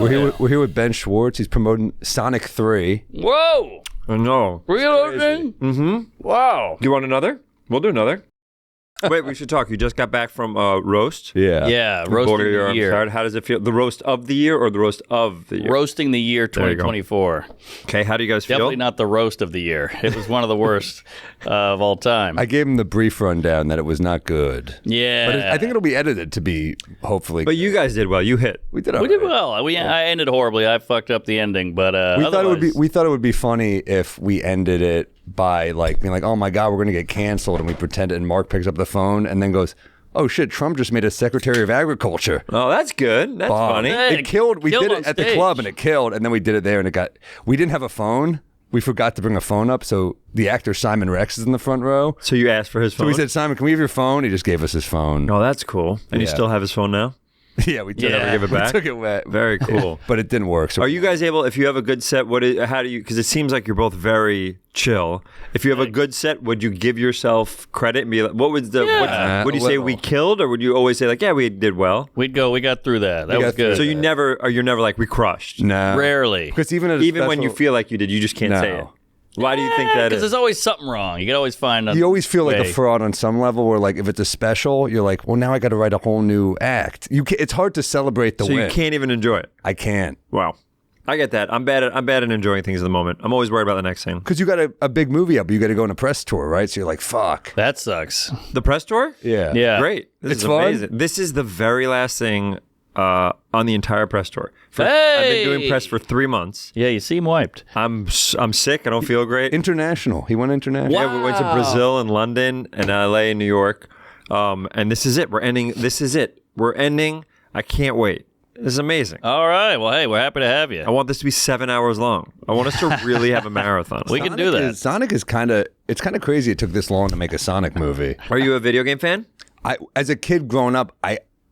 We're here with Ben Schwartz. He's promoting Sonic 3. Whoa! I know. Reloading? Mm-hmm. Wow. You want another? We'll do another. Wait, we should talk. You just got back from roast. Yeah, roasting the year. How does it feel? The roast of the year or the roast of the year? Roasting the year 2024. Okay, how do you guys feel? Definitely not the roast of the year. It was one of the worst of all time. I gave him the brief rundown that it was not good. Yeah. But I think it'll be edited to be hopefully But good. you guys did well. You hit. We did all We did right. well. I ended horribly. I fucked up the ending, but We thought it would be funny if we ended it by like being like, oh my God, we're going to get canceled, and we pretend it, and Mark picks up the phone and then goes, oh shit, Trump just made us Secretary of Agriculture. Oh, that's good. That's funny. Hey, It killed. We killed did on it at the stage. club and it killed, and then we did it there and it got. We didn't have a phone. We forgot to bring a phone up, so the actor Simon Rex is in the front row. So you asked for his phone? So we said, Simon, can we have your phone? He just gave us his phone. Oh, that's cool. And you Yeah. still have his phone now? Yeah, we took, Yeah. Give it back? we took it wet. Very cool. But it didn't work. So Are you guys able, if you have a good set, how do you, because it seems like you're both very chill. If you have a good set, would you give yourself credit and be like, what was the, would you say we killed, or would you always say like, yeah, we did well? we got through that. That was good. So you're never like, we crushed. No. Rarely. Because even When you feel like you did, you just can't say it. Why do you think that Because is? there's always something wrong. You can always find a You always feel like a way. fraud on some level where, like, if it's a special, you're like, well, now I got to write a whole new act. It's hard to celebrate the So win. you can't even enjoy it. I can't. Wow. I get that. I'm bad at enjoying things at the moment. I'm always worried about the next thing. Because you got a big movie up, but you got to go on a press tour, right? So you're like, fuck. That sucks. The press tour? Yeah. Yeah. Great. This It's is fun? amazing. This is the very last thing on the entire press tour. I've Hey! been doing press for 3 months. Yeah, you seem wiped. I'm sick. I don't feel great. International. He went international. Yeah, we went to Brazil and London and LA and New York. And this is it. We're ending. I can't wait. This is amazing. All right. Well, hey, we're happy to have you. I want this to be 7 hours long. I want us to really have a marathon. We can do that. Sonic is kind of crazy it took this long to make a Sonic movie. Are you a video game fan? As a kid growing up,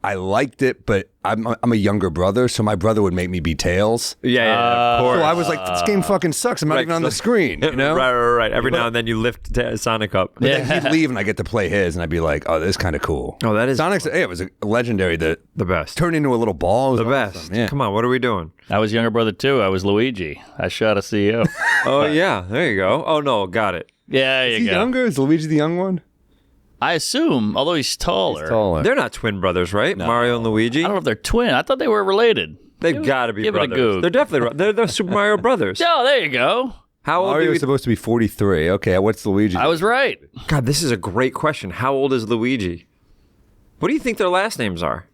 I liked it, but I'm a younger brother, so my brother would make me be Tails. Yeah, of course. So I was like, this game fucking sucks. I'm not even on the screen, you know? Right. Every now and then you lift Sonic up. But then he'd leave and I get to play his, and I'd be like, oh, this is kind of cool. Oh, that is Sonic's, it was a legendary. The best. Turned into a little ball. It was The awesome. best. Yeah. Come on, what are we doing? I was younger brother too. I was Luigi. I shot a CEO. Oh, yeah. There you go. Oh, no. Got it. Yeah, there Is you he go. younger? Is Luigi the young one? I assume, although he's taller. He's taller. They're not twin brothers, right? Mario and Luigi? I don't know if they're twin. I thought they were related. They've got to be give it a brothers. goog. They're definitely they're the Super Mario brothers. Oh, there you go. How old Mario are was you? supposed to be 43. Okay, what's Luigi? I was right. God, this is a great question. How old is Luigi? What do you think their last names are?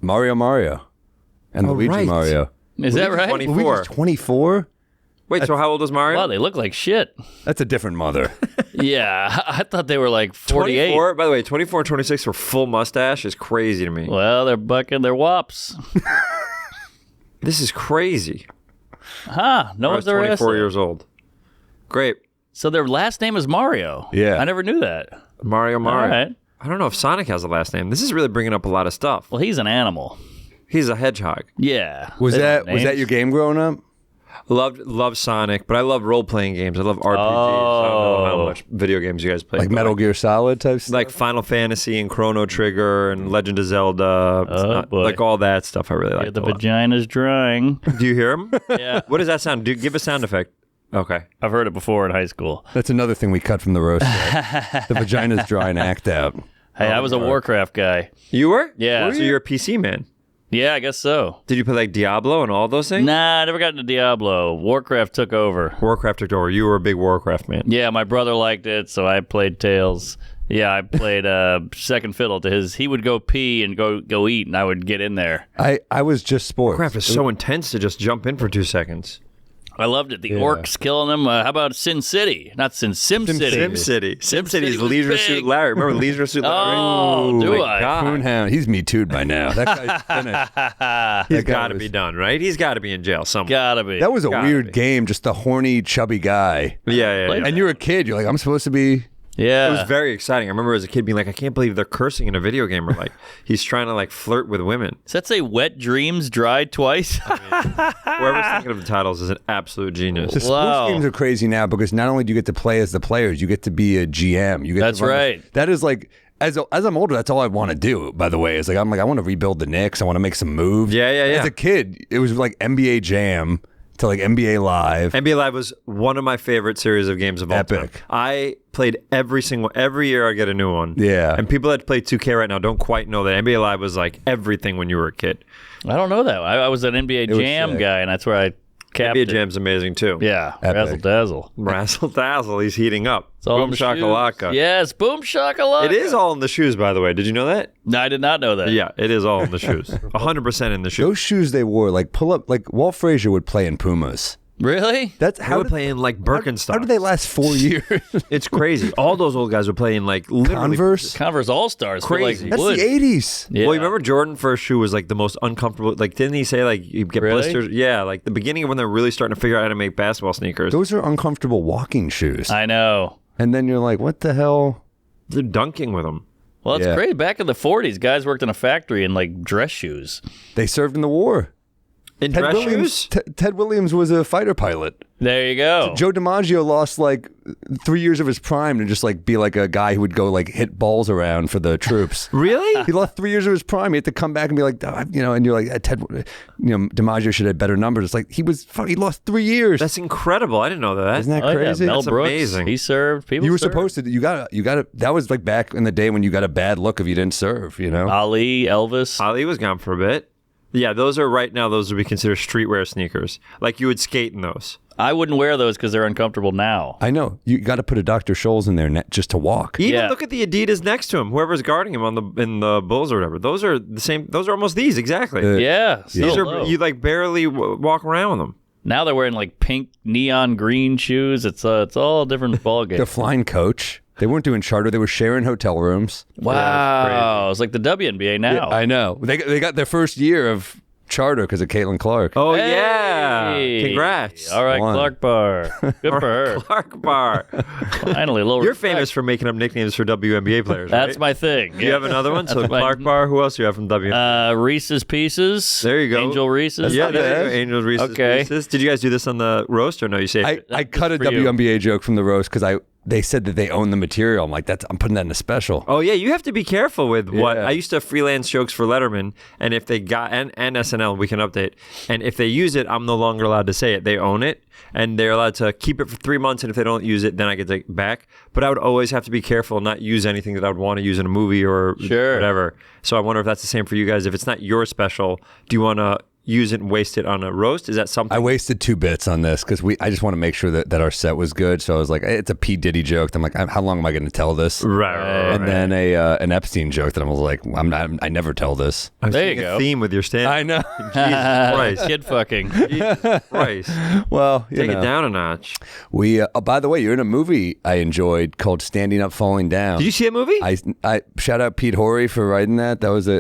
Mario. And Luigi right. Mario. Is that right? 24. Luigi's 24? Wait, so how old is Mario? Wow, they look like shit. That's a different mother. Yeah, I thought they were like 48. 24? By the way, 24 and 26 for full mustache is crazy to me. Well, they're bucking their wops. This is crazy. No I one's was their 24 years old. Great. So their last name is Mario. Yeah. I never knew that. Mario. All right. I don't know if Sonic has a last name. This is really bringing up a lot of stuff. Well, he's an animal. He's a hedgehog. Yeah. Was They that don't have names. your game growing up? Love Sonic, but I love role-playing games. I love RPGs. I don't know how much video games you guys play. Like but Metal Gear Solid type stuff? like Final Fantasy and Chrono Trigger and Legend of Zelda. boy. Like all that stuff I really Yeah, like. the vagina's drying. Do you hear him? Yeah. What does that sound? Give a sound effect. Okay. I've heard it before in high school. That's another thing we cut from the roast. The vagina's dry and act out. Hey, I was a Warcraft guy. You were? Yeah. So you're a PC man. Yeah, I guess so. Did you play like Diablo and all those things? Nah, I never got into Diablo. Warcraft took over. Warcraft took over. You were a big Warcraft man. Yeah, my brother liked it, so I played Tales. Yeah, I played second fiddle to his. He would go pee and go eat, and I would get in there. I was just sports. Warcraft is so intense to just jump in for 2 seconds. I loved it. The orcs killing them. How about Sin City? Not Sim City. SimCity. SimCity is was Leisure big. Suit Larry. Remember Leisure Suit Larry? Oh, do my I? God. Coonhound. He's Me Too'd by now. That guy's finished. He's That guy got to was- be done, right? He's got to be in jail somewhere. Gotta be. That was a Gotta weird be. game, just the horny, chubby guy. Yeah. And you're a kid. You're like, I'm supposed to be... yeah. It was very exciting. I remember as a kid being like, I can't believe they're cursing in a video game, or like he's trying to like flirt with women. Does that say wet dreams dried twice? Whoever's thinking of the titles is an absolute genius. The sports Wow. games are crazy now because not only do you get to play as the players, you get to be a GM. You get That's to run right. That is like as I'm older, that's all I want to do. By the way, is like I want to rebuild the Knicks. I want to make some moves. Yeah. As a kid, it was like NBA Jam to like NBA Live. NBA Live was one of my favorite series of games of all time. I played every year I get a new one. Yeah. And people that play 2K right now don't quite know that NBA Live was like everything when you were a kid. I don't know that. I was an NBA Jam guy, and that's where I capped NBA it. Jam's amazing too. Yeah, Epic. razzle dazzle. Razzle dazzle, he's heating up. It's all in Boom the shakalaka. shoes. Yes, boom shakalaka. It is all in the shoes, by the way. Did you know that? No, I did not know that. Yeah, it is all in the shoes. 100% in the shoes. Those shoes they wore, like pull up, like Walt Frazier would play in Pumas. Really? That's How would play in like Birkenstocks. How did they last 4 years? It's crazy. All those old guys would play in like literally Converse All-Stars. Crazy. Like That's wood. the 80s. Yeah. Well, you remember Jordan's first shoe was like the most uncomfortable. Like, didn't he say like you get Really? blisters? Yeah, like the beginning of when they're really starting to figure out how to make basketball sneakers. Those are uncomfortable walking shoes. I know. And then you're like, what the hell? They're dunking with them. Well, it's Yeah. crazy. Back in the 40s, guys worked in a factory in like dress shoes. They served in the war. In dress shoes? Ted Williams was a fighter pilot. There you go. Joe DiMaggio lost like 3 years of his prime to just like be like a guy who would go like hit balls around for the troops. Really? He lost 3 years of his prime. He had to come back and be like, and you're like, Ted, DiMaggio should have better numbers. It's like he lost 3 years. That's incredible. I didn't know that. Isn't that Oh, crazy? yeah. Mel That's Brooks, amazing. he served. People You were served. supposed to. You got to. That was like back in the day when you got a bad look if you didn't serve. You know. Ali, Elvis. Ali was gone for a bit. Yeah, those are right now. Those would be considered streetwear sneakers. Like you would skate in those. I wouldn't wear those because they're uncomfortable now. I know. You got to put a Dr. Scholl's in there just to walk. Even Yeah. look at the Adidas next to him. Whoever's guarding him in the Bulls or whatever. Those are the same. Those are almost these exactly. Yeah. so These are low. you like barely walk around with them. Now they're wearing like pink neon green shoes. It's all a different ballgame. They're flying coach. They weren't doing charter. They were sharing hotel rooms. Wow. It's like the WNBA now. I know. They got their first year of charter because of Caitlin Clark. Oh Hey! yeah! Congrats. All right, One. Clark Bar. Good for her. Clark Bar. Finally, a little You're respect. famous for making up nicknames for WNBA players. That's right? my thing. Do you have another one? So That's my- Clark Bar. Who else do you have from WNBA? Reese's Pieces. There you go. Angel Reese's. Yeah, not there you bad. go. Angels, Reese's Okay. Pieces. Did you guys do this on the roast or no? You say I cut a for you. WNBA joke from the roast because they said that they own the material. I'm like, I'm putting that in a special. Oh yeah, you have to be careful with what Yeah. I used to freelance jokes for Letterman, and if they got and SNL, we can update. And if they use it, I'm no longer allowed to say it. They own it, and they're allowed to keep it for 3 months. And if they don't use it, then I get to take it back. But I would always have to be careful and not use anything that I would want to use in a movie or Sure. whatever. So I wonder if that's the same for you guys. If it's not your special, do you want to use it and waste it on a roast? Is that something? I wasted 2 bits on this because I just want to make sure that our set was good. So I was like, hey, it's a P. Diddy joke. I'm like, how long am I going to tell this? Right. And then an Epstein joke that I was like, I never tell this. I'm There seeing you a go. theme with your stand. I know. Jesus Christ. Kid fucking. Jesus Christ. Well, Take it down a notch. We. By the way, you're in a movie I enjoyed called Standing Up, Falling Down. Did you see a movie? I shout out Pete Horry for writing that. That was a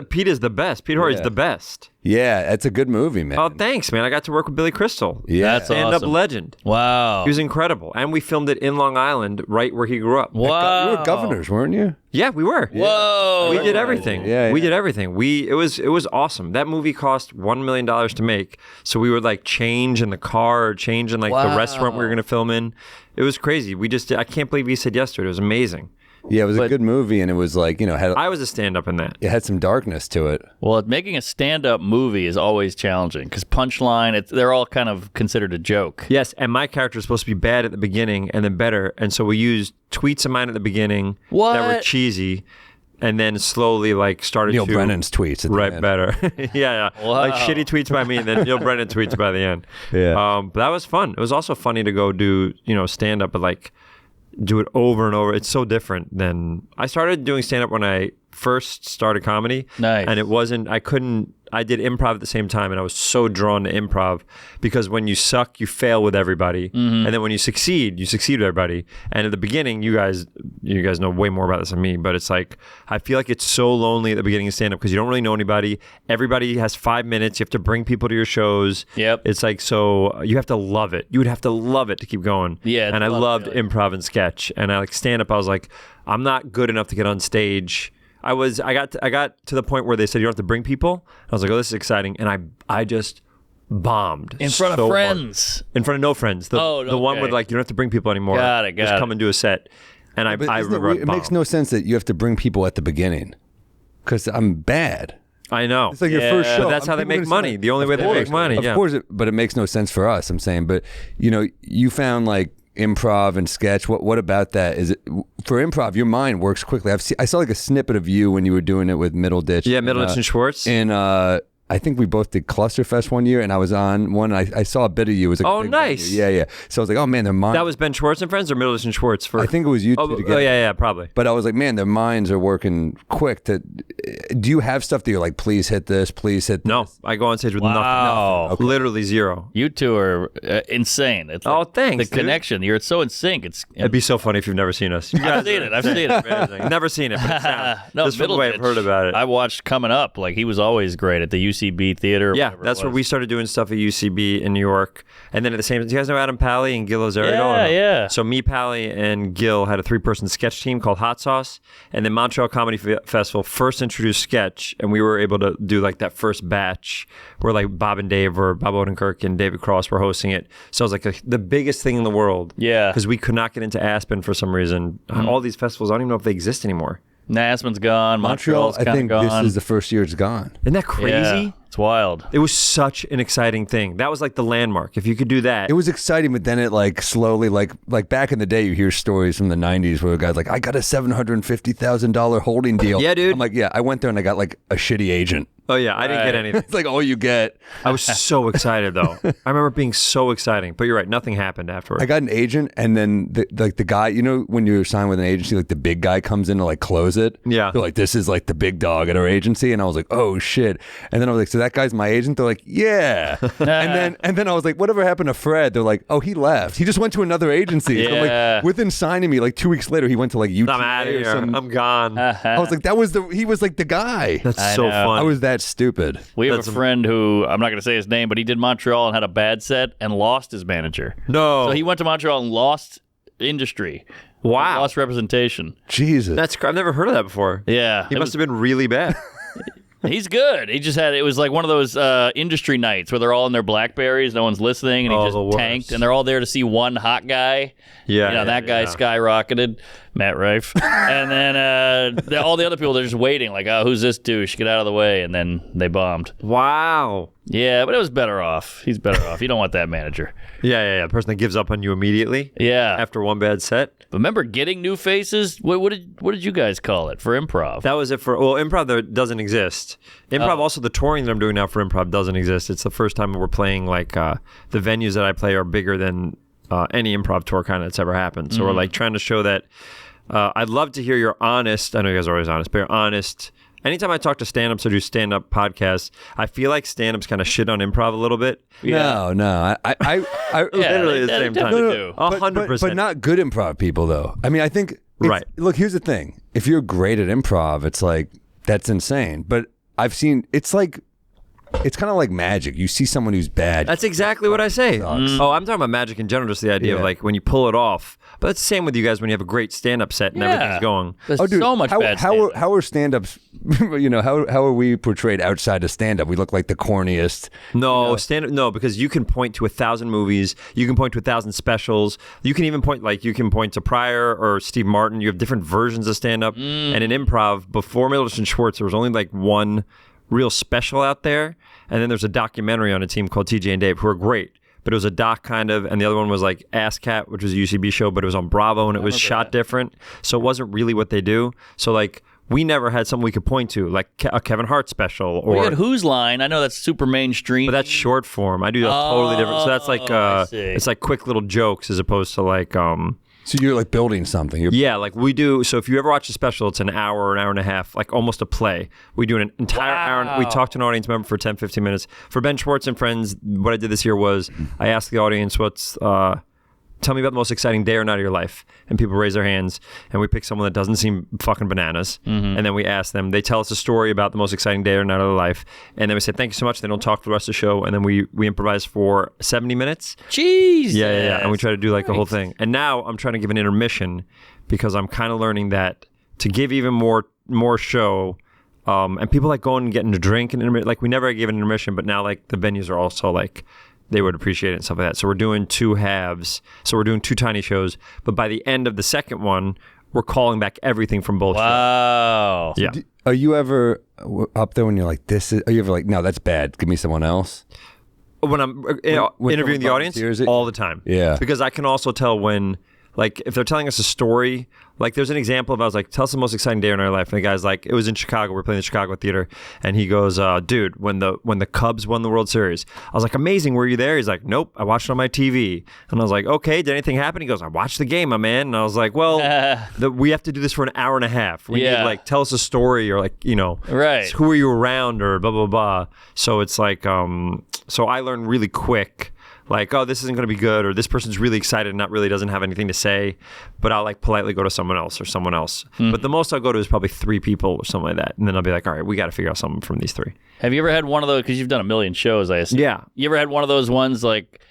Pete is the best. Pete Horry's Yeah. the best. Yeah, it's a good movie, man. Oh, thanks, man. I got to work with Billy Crystal. Yeah. That's Stand-up awesome. legend. Wow. He was incredible. And we filmed it in Long Island, right where he grew up. Wow. You were governors, weren't you? Yeah, we were. Whoa. We did everything. Yeah, We yeah. did everything. It was awesome. That movie cost $1 million to make. So we would like change in the car or change in like the Wow. restaurant we were going to film in. It was crazy. I can't believe he said yes to it. It was amazing. Yeah, it was a good movie, and it was like I was a stand-up in that. it had some darkness to it. Well, making a stand-up movie is always challenging because punchline, they're all kind of considered a joke. Yes, and my character was supposed to be bad at the beginning and then better. And so we used tweets of mine at the beginning that were What? cheesy and then slowly like started Neil to Brennan's tweets at the right end. better. yeah. Wow. Like shitty tweets by me and then Neil Brennan tweets by the end. Yeah. But that was fun. It was also funny to go do, stand up, but like do it over and over. It's so different than I started doing stand up when I first started comedy. Nice. And I did improv at the same time, and I was so drawn to improv because when you suck, you fail with everybody, Mm-hmm. and then when you succeed with everybody. And at the beginning, you guys know way more about this than me, but it's like I feel like it's so lonely at the beginning of stand up because you don't really know anybody. Everybody has 5 minutes. You have to bring people to your shows. Yep. It's like so you have to love it. You would have to love it to keep going. Yeah, it's and I a lot of loved feeling. improv and sketch, and I like stand up. I was like, I'm not good enough to get on stage. I got to the point where they said you don't have to bring people. I was like, oh, this is exciting, and I just bombed In front so of hard. friends. In front of no friends. The one okay. with like you don't have to bring people anymore. Got it, Just got come it. and do a set. And I Isn't remember it makes no sense that you have to bring people at the beginning because I'm bad. I know. It's like your first show. But that's how they make money. The only way they make money. Of course, but it makes no sense for us. I'm saying, but you found like improv and sketch. What about that? Is it for improv? Your mind works quickly. I saw like a snippet of you when you were doing it with Middleditch. Yeah, Middleditch and Schwartz. And I think we both did Clusterfest one year, and I was on one. And I saw a bit of you. It was like oh, nice. Venue. Yeah. So I was like, oh man, their minds. That was Ben Schwartz and Friends or Middleditch and Schwartz? I think it was you two together. Oh yeah, probably. But I was like, man, their minds are working quick. Do you have stuff that you're like, please hit this, please hit this? No, I go on stage with nothing. Okay. Literally zero. You two are insane. It's like thanks. The connection. You're so in sync. It'd be so funny if you've never seen us. I've seen it. Never seen it. But No, just from the way I've heard about it. I watched Coming Up. Like he was always great at the UCB theater. Yeah, that's where we started doing stuff at UCB in New York. And then at the same time, do you guys know Adam Pally and Gil Ozerigo? Yeah. So me, Pally, and Gil had a 3-person sketch team called Hot Sauce. And then Montreal Comedy Festival first introduced sketch. And we were able to do like that first batch where like Bob and Dave or Bob Odenkirk and David Cross were hosting it. So it was like the biggest thing in the world. Yeah. Because we could not get into Aspen for some reason. All these festivals, I don't even know if they exist anymore. Aspen's gone. Montreal, I think gone. this is the first year it's gone. Isn't that crazy? Yeah, it's wild. It was such an exciting thing. That was like the landmark. If you could do that. It was exciting, but then it like slowly, like back in the day, you hear stories from the 90s where a guy's like, I got a $750,000 holding deal. Yeah, dude. I'm like, yeah, I went there and I got like a shitty agent. Oh, yeah. I didn't get anything. It's like all you get. I was so excited, though. I remember it being so exciting. But you're right. Nothing happened afterwards. I got an agent, and then the guy, when you're signed with an agency, like the big guy comes in to like close it. Yeah. They're like, this is like the big dog at our agency. And I was like, oh, shit. And then I was like, so that guy's my agent? They're like, yeah. and then I was like, whatever happened to Fred? They're like, oh, he left. He just went to another agency. Yeah. So I'm like, within signing me, like 2 weeks later, he went to like UTA. I'm out of here. I'm gone. I was like, he was like the guy. That's so fun. I was that stupid. We have a friend who, I'm not going to say his name, but he did Montreal and had a bad set and lost his manager. No. So he went to Montreal and lost industry. Wow. Lost representation. Jesus. I've never heard of that before. Yeah. He must have been really bad. He's good. He just it was like one of those industry nights where they're all in their Blackberries, no one's listening, and he just tanked, and they're all there to see one hot guy. Yeah. That guy skyrocketed, Matt Rife. And then all the other people, they're just waiting, like, oh, who's this douche? Get out of the way. And then they bombed. Wow. Yeah, but it was better off. He's better off. You don't want that manager. Yeah. The person that gives up on you immediately. Yeah. After one bad set. Remember getting new faces? What did you guys call it for improv? That was it for improv. There doesn't exist. Improv. Also, the touring that I'm doing now for improv doesn't exist. It's the first time we're playing like the venues that I play are bigger than any improv tour kind of that's ever happened. So we're like trying to show that. I'd love to hear your honest. I know you guys are always honest, but you're honest. Anytime I talk to stand-ups or do stand-up podcasts, I feel like stand-ups kind of shit on improv a little bit. Yeah. No. I literally the same time. No. 100%. But not good improv people, though. I mean, I think... Right. Look, here's the thing. If you're great at improv, it's like, that's insane. But I've seen... It's kind of like magic. You see someone who's bad. That's exactly what I say. Oh, I'm talking about magic in general, just the idea of like when you pull it off. But it's the same with you guys when you have a great stand-up set and everything's going. There's dude, so much bad stand-up. How are stand-ups, how are we portrayed outside of stand-up? We look like the corniest. No, stand-up, no, because you can point to 1,000 movies. You can point to 1,000 specials. You can even point to Pryor or Steve Martin. You have different versions of stand-up. And in improv, before Middleditch and Schwartz, there was only like one real special out there. And then there's a documentary on a team called TJ and Dave who are great. But it was a doc kind of, and the other one was like Ass Cat, which was a UCB show, but it was on Bravo and it was shot different. So it wasn't really what they do. So like we never had something we could point to, like a Kevin Hart special. Or we had Who's Line. I know that's super mainstream. But that's short form. I do that totally different. So that's like it's like quick little jokes as opposed to like So you're like building something. Yeah, like we do. So if you ever watch a special, it's an hour and a half, like almost a play. We do an entire hour. We talk to an audience member for 10, 15 minutes. For Ben Schwartz and Friends, what I did this year was I asked the audience, tell me about the most exciting day or night of your life. And people raise their hands and we pick someone that doesn't seem fucking bananas. And then we ask them, they tell us a story about the most exciting day or night of their life. And then we say, thank you so much. They don't talk for the rest of the show. And then we improvise for 70 minutes. Jeez. Yeah. And we try to do like the whole thing. And now I'm trying to give an intermission because I'm kind of learning that to give even more show, and people like going and getting a drink and like we never gave an intermission, but now like the venues are also like, they would appreciate it and stuff like that. So we're doing 2 halves. So we're doing 2 tiny shows. But by the end of the second one, we're calling back everything from both. Wow. Yeah. Are you ever up there when you're like, are you ever like, no, that's bad, give me someone else? When I'm interviewing the audience, all the time. Yeah. Because I can also tell when, like, if they're telling us a story, like there's an example of, I was like, tell us the most exciting day in our life. And the guy's like, it was in Chicago. We're playing the Chicago Theater. And he goes, dude, when the Cubs won the World Series, I was like, amazing. Were you there? He's like, nope, I watched it on my TV. And I was like, okay, did anything happen? He goes, I watched the game, my man. And I was like, well, we have to do this for an hour and a half. We need, like, tell us a story, or like, right. Who are you around, or blah, blah, blah. So it's like, so I learned really quick, like, oh, this isn't going to be good, or this person's really excited and not really doesn't have anything to say, but I'll like politely go to someone else. But the most I'll go to is probably 3 people or something like that. And then I'll be like, all right, we got to figure out something from these 3. Have you ever had one of those, because you've done a million shows, I assume. Yeah. You ever had one of those ones like,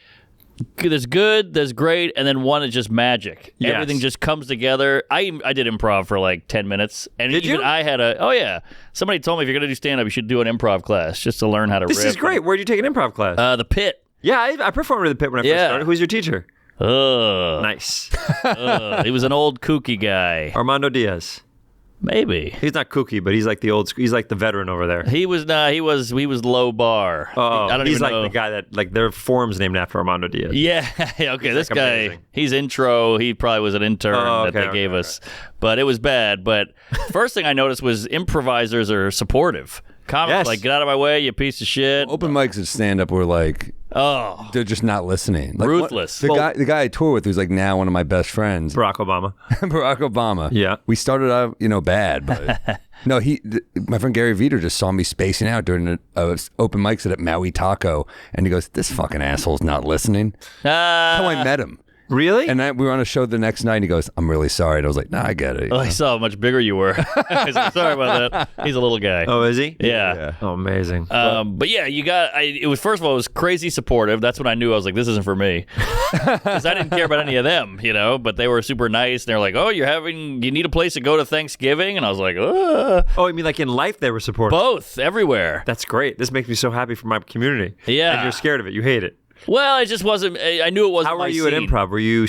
there's good, there's great, and then one is just magic. Yes. Everything just comes together. I did improv for like 10 minutes. And did even you? I had somebody told me if you're going to do stand-up, you should do an improv class just to learn how to riff. This is great. Where'd you take an improv class? The Pit. Yeah, I performed at the Pit when I first started. Who's your teacher? Nice. He was an old kooky guy. Armando Diaz. Maybe. He's not kooky, but he's like he's like the veteran over there. He was not. He was low bar. Oh, I don't he's even like know. the guy that, like, their forum's named after Armando Diaz. Yeah. Okay. This like guy. amazing. He's intro. He probably was an intern that they gave us, but it was bad. But first thing I noticed was improvisers are supportive. Comics like, get out of my way, you piece of shit. Open mics at stand-up were like, they're just not listening. Like, ruthless. The guy I tour with, who's like now one of my best friends, Barack Obama. Barack Obama. Yeah. We started out, bad, but no, my friend Gary Veter just saw me spacing out during a open mic set at Maui Taco, and he goes, "This fucking asshole's not listening." That's how I met him. Really? And we were on a show the next night, and he goes, "I'm really sorry." And I was like, "Nah, I get it." I saw how much bigger you were. I was like, sorry about that. He's a little guy. Oh, is he? Yeah. Oh, amazing. But yeah, it was, first of all, it was crazy supportive. That's when I knew I was like, this isn't for me. Because I didn't care about any of them, but they were super nice. And they're like, oh, you need a place to go to Thanksgiving? And I was like, ugh. Oh, I mean, like in life they were supportive? Both, everywhere. That's great. This makes me so happy for my community. Yeah. And you're scared of it. You hate it. Well, it just wasn't, I knew it wasn't How my were you scene. at improv? Were you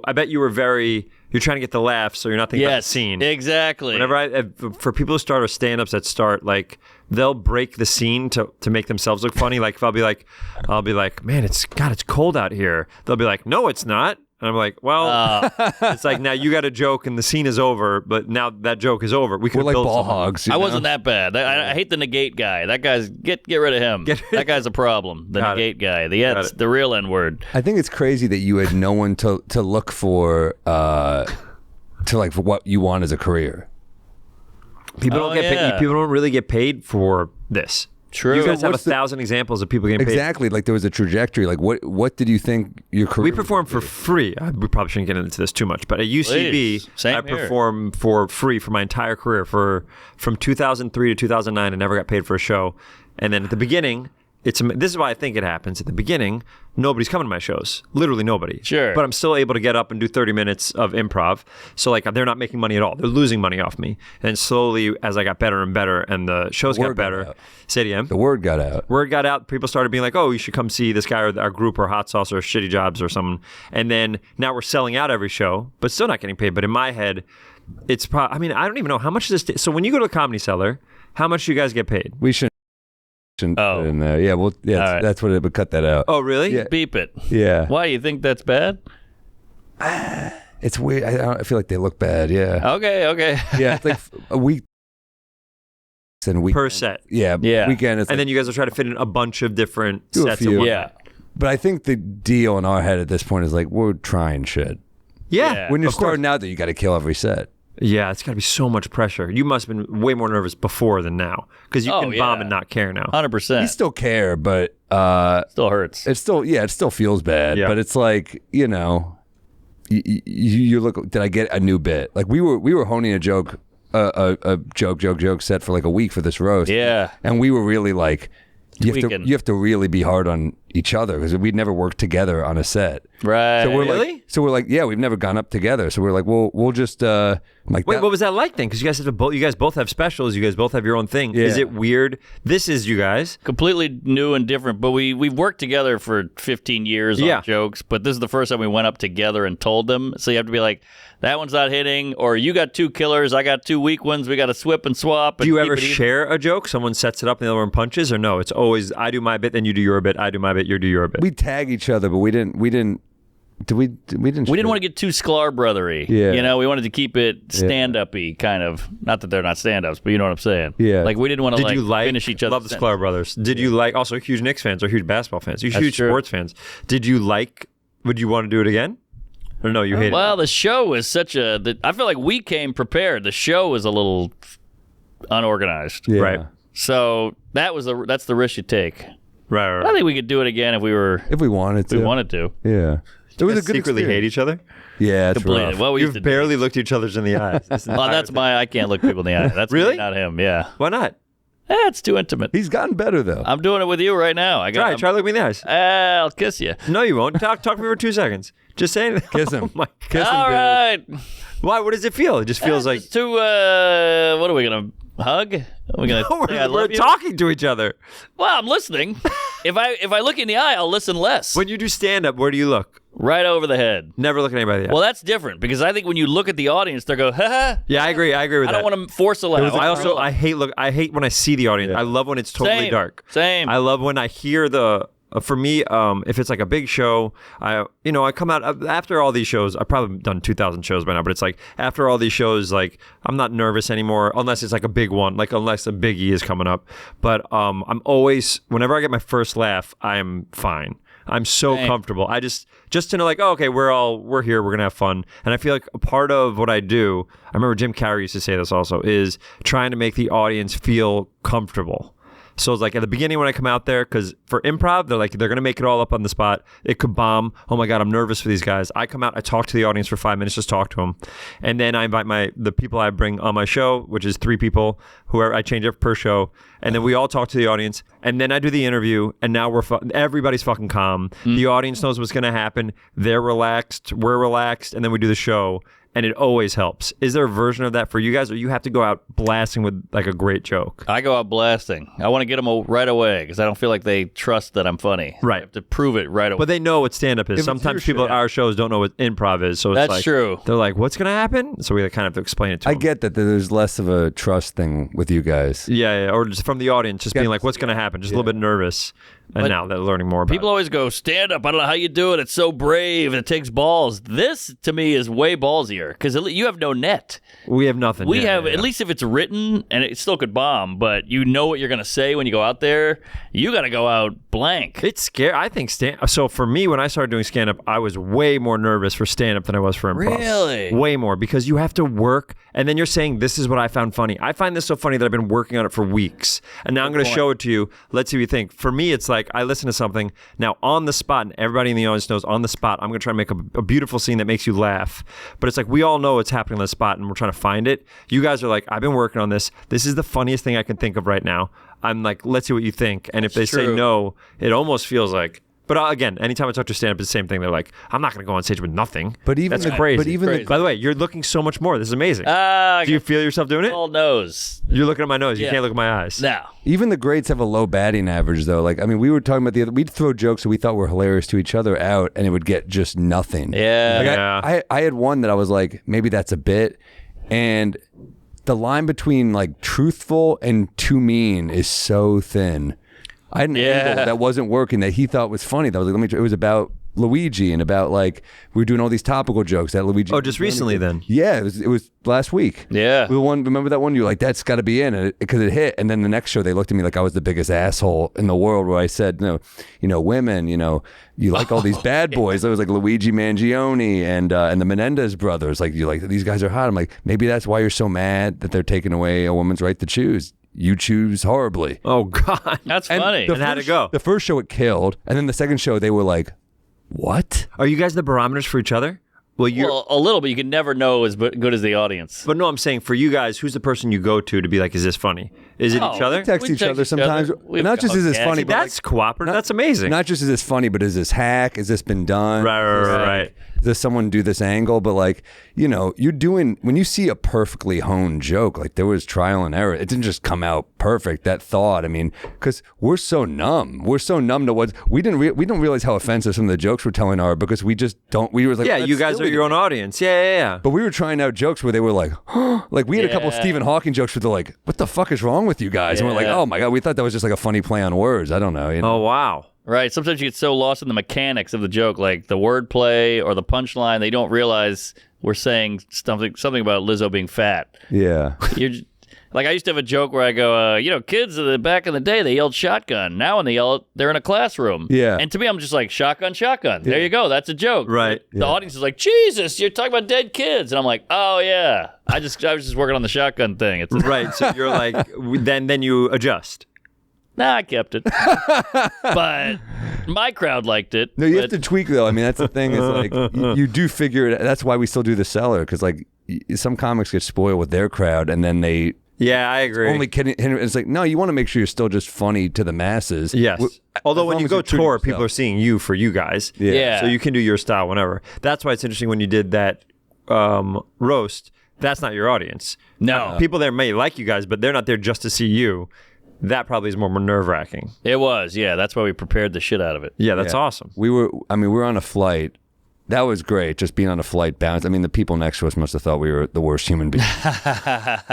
I bet you were you're trying to get the laugh, so you're not thinking about the scene. Exactly. Whenever for people who start, or stand-ups that start, like, they'll break the scene to make themselves look funny. Like, if I'll be like, man, it's cold out here. They'll be like, no, it's not. And I'm like, well, it's like, now you got a joke and the scene is over, but now that joke is over. We could like build ball something. hogs. I wasn't that bad. I hate the negate guy. That guy's get rid of him. That guy's a problem. The negate guy. The real N word. I think it's crazy that you had no one to look for for what you want as a career. People don't get paid. People don't really get paid for this. True. You guys have 1,000 examples of people getting paid. Exactly. Like, there was a trajectory. Like, what did you think your career? We perform for free. We probably shouldn't get into this too much, but at UCB, I performed for free for my entire career. From 2003 to 2009, I never got paid for a show. And then at the beginning, this is why I think it happens. At the beginning, nobody's coming to my shows. Literally nobody. Sure. But I'm still able to get up and do 30 minutes of improv. So, like, they're not making money at all. They're losing money off me. And slowly, as I got better and better, and the shows got better. Say it again. The word got out. Word got out. People started being like, oh, you should come see this guy or our group or Hot Sauce or Shitty Jobs or something. And then now we're selling out every show, but still not getting paid. But in my head, it's I don't even know. How much is this? So when you go to the Comedy Cellar, how much do you guys get paid? We shouldn't put it in there. Yeah, well, yeah, that's what it would cut that out. Oh, really? Yeah. Beep it. Yeah. Why, you think that's bad? It's weird. I feel like they look bad. Yeah. Okay. Yeah, it's like a week. Per set. Yeah. Weekend. And then you guys will try to fit in a bunch of different Do a sets. few. Yeah. But I think the deal in our head at this point is like, we're trying shit. Yeah. When you're starting out, that you got to kill every set. Yeah, it's got to be so much pressure. You must have been way more nervous before than now, because you can bomb and not care now. 100%. You still care, but still hurts. It still feels bad. Yeah. But it's like, you look. Did I get a new bit? Like we were honing a joke, a joke set for like a week for this roast. Yeah. And we were really like, you have to really be hard on each other because we'd never worked together on a set. Right. So we're Really? like, yeah, we've never gone up together. So we're like, we'll just like. Wait, what was that like then? Because you guys you guys both have specials. You guys both have your own thing. Yeah. Is it weird? This is you guys. Completely new and different, but we've worked together for 15 years on jokes, but this is the first time we went up together and told them. So you have to be like, that one's not hitting, or you got 2 killers, I got 2 weak ones, we got to swip and swap. Do you ever share a joke? Someone sets it up and the other one punches, or no? It's always I do my bit, then you do your bit. I do my bit, you do your bit. We tag each other, but we didn't. We didn't want to get too Sklar brothery. Yeah. You know, we wanted to keep it stand-up-y, kind of. Not that they're not stand-ups, but you know what I'm saying. Yeah. Like, we didn't want to finish each other. Love the Sklar brothers. Did you like, also huge Knicks fans or huge basketball fans? You're huge sports fans. Would you want to do it again? Or no, you hate it? Well, the show is I feel like we came prepared. The show was a little unorganized. Yeah. Right. So that's the risk you take. Right. I think we could do it again if we wanted to. Yeah. It was a good secretly experience. hate each other? Yeah, it's Completely. rough. Well, You've barely looked each other's in the eyes. I can't look people in the eye. That's Really? me, not him. Yeah. Why not? It's too intimate. He's gotten better though. I'm doing it with you right now. Try look me in the eyes. I'll kiss you. No, you won't. Talk to me for 2 seconons. Just saying. Kiss him. Oh my God. Kiss him, All dude. right. Why? What does it feel? It just feels like It's too. What are we gonna hug? Are we gonna? say I we're love you? talking to each other. Well, I'm listening. if I look in the eye, I'll listen less. When you do stand up, where do you look? Right over the head. Never look at anybody in the eye. Well, that's different because I think when you look at the audience, they go, ha ha. Yeah, I agree with I that. don't want to force a laugh. I hate when I see the audience. I love when it's totally dark. Same. I love when I hear for me, if it's like a big show, I come out after all these shows. I've probably done 2,000 shows by now, but it's like after all these shows, like I'm not nervous anymore unless it's like a big one, like unless a biggie is coming up. But I'm always, whenever I get my first laugh, I'm fine. I'm so comfortable. I just to know like, oh, okay, we're here, we're gonna have fun. And I feel like a part of what I do, I remember Jim Carrey used to say this also, is trying to make the audience feel comfortable. So it's like at the beginning when I come out there, because for improv, they're going to make it all up on the spot. It could bomb. Oh my God, I'm nervous for these guys. I come out, I talk to the audience for 5 minutes, just talk to them. And then I invite the people I bring on my show, which is 3 people, I change it per show. And then we all talk to the audience. And then I do the interview. And now everybody's fucking calm. The audience knows what's going to happen. They're relaxed. We're relaxed. And then we do the show. And it always helps. Is there a version of that for you guys, or you have to go out blasting with like a great joke? I go out blasting. I want to get them right away because I don't feel like they trust that I'm funny. Right. I have to prove it right away. But they know what stand-up is. Sometimes people at our shows don't know what improv is. So it's That's true. They're like, what's going to happen? So we kind of have to explain it to them. I get that there's less of a trust thing with you guys. Yeah. Or just from the audience, just being like, what's going to happen? Just a little bit nervous. And now they're learning more about People always go, stand up. I don't know how you do it. It's so brave. It takes balls. This, to me, is way ballsier because you have no net. We have nothing. We have, at least if it's written, and it still could bomb, but you know what you're going to say when you go out there. You got to go out blank. It's scary. I think so for me, when I started doing stand-up, I was way more nervous for stand-up than I was for improv. Really? Way more, because you have to work, and then you're saying, this is what I found funny. I find this so funny that I've been working on it for weeks, and now I'm going to show it to you. Let's see what you think. For me, it's like I listen to something, now on the spot, and everybody in the audience knows on the spot, I'm going to try to make a beautiful scene that makes you laugh. But it's like we all know what's happening on the spot, and we're trying to find it. You guys are like, I've been working on this. This is the funniest thing I can think of right now. I'm like, let's see what you think. And if they say no, it almost feels like, but again, anytime I talk to stand-up, it's the same thing. They're like, I'm not going to go on stage with nothing. But even That's crazy. But even by the way, you're looking so much more. This is amazing. Do you feel yourself doing it? All nose. You're looking at my nose. You can't look at my eyes. No. Even the greats have a low batting average, though. Like, I mean, we were talking about we'd throw jokes that we thought were hilarious to each other out, and it would get just nothing. Yeah. Like I had one that I was like, maybe that's a bit, and the line between like truthful and too mean is so thin. I had an angle that wasn't working that he thought was funny. That was like, let me try. It was about Luigi and about like we were doing all these topical jokes that Luigi. Oh, just recently then? Yeah, it was last week. Yeah. The one, remember that one? You were like, that's got to be in it because it hit. And then the next show, they looked at me like I was the biggest asshole in the world. Where I said, no, women, you like all these bad boys. It was like Luigi Mangione and the Menendez brothers. Like you like these guys are hot. I'm like, maybe that's why you're so mad that they're taking away a woman's right to choose. You choose horribly. Oh God, that's funny. And how'd it go? The first show it killed, and then the second show they were like, "What? Are you guys the barometers for each other? Well, a little, but you can never know as good as the audience. But no, I'm saying for you guys, who's the person you go to be like, is this funny? Is it each other? We text each other sometimes. Not just is this funny, See, but that's cooperative. That's amazing. Not just is this funny, but is this hack? Is this been done? Right. Does someone do this angle? But like, you're doing, when you see a perfectly honed joke, like there was trial and error. It didn't just come out perfect. That thought, I mean, because we're so numb. We're so numb to what we don't realize how offensive some of the jokes we're telling are, because we just don't. We were like, you guys are your own audience. Yeah. But we were trying out jokes where they were like, like we had a couple of Stephen Hawking jokes where they're like, what the fuck is wrong with you guys? And we're like, oh my God, we thought that was just like a funny play on words. I don't know. Oh, wow. Right. Sometimes you get so lost in the mechanics of the joke, like the wordplay or the punchline, they don't realize we're saying something about Lizzo being fat. Yeah. Like I used to have a joke where I go, kids back in the day, they yelled shotgun. Now when they yell it, they're in a classroom. Yeah. And to me, I'm just like, shotgun. There you go. That's a joke. Right. The audience is like, Jesus, you're talking about dead kids. And I'm like, oh, yeah. I was just working on the shotgun thing. It's right. So you're like, then you adjust. Nah, I kept it. But my crowd liked it. No, you have to tweak, though. I mean, that's the thing. Is like you do figure it. That's why we still do the cellar, because like some comics get spoiled with their crowd, and then they. Yeah, I agree. Only kidding. It's like, no, you want to make sure you're still just funny to the masses. Yes. Although when you go tour, people are seeing you for you guys. Yeah. So you can do your style whenever. That's why it's interesting when you did that roast. That's not your audience. No. People there may like you guys, but they're not there just to see you. That probably is more nerve-wracking. It was, yeah. That's why we prepared the shit out of it. Yeah, that's awesome. We were on a flight. That was great, just being on a flight bounce. I mean, the people next to us must have thought we were the worst human beings.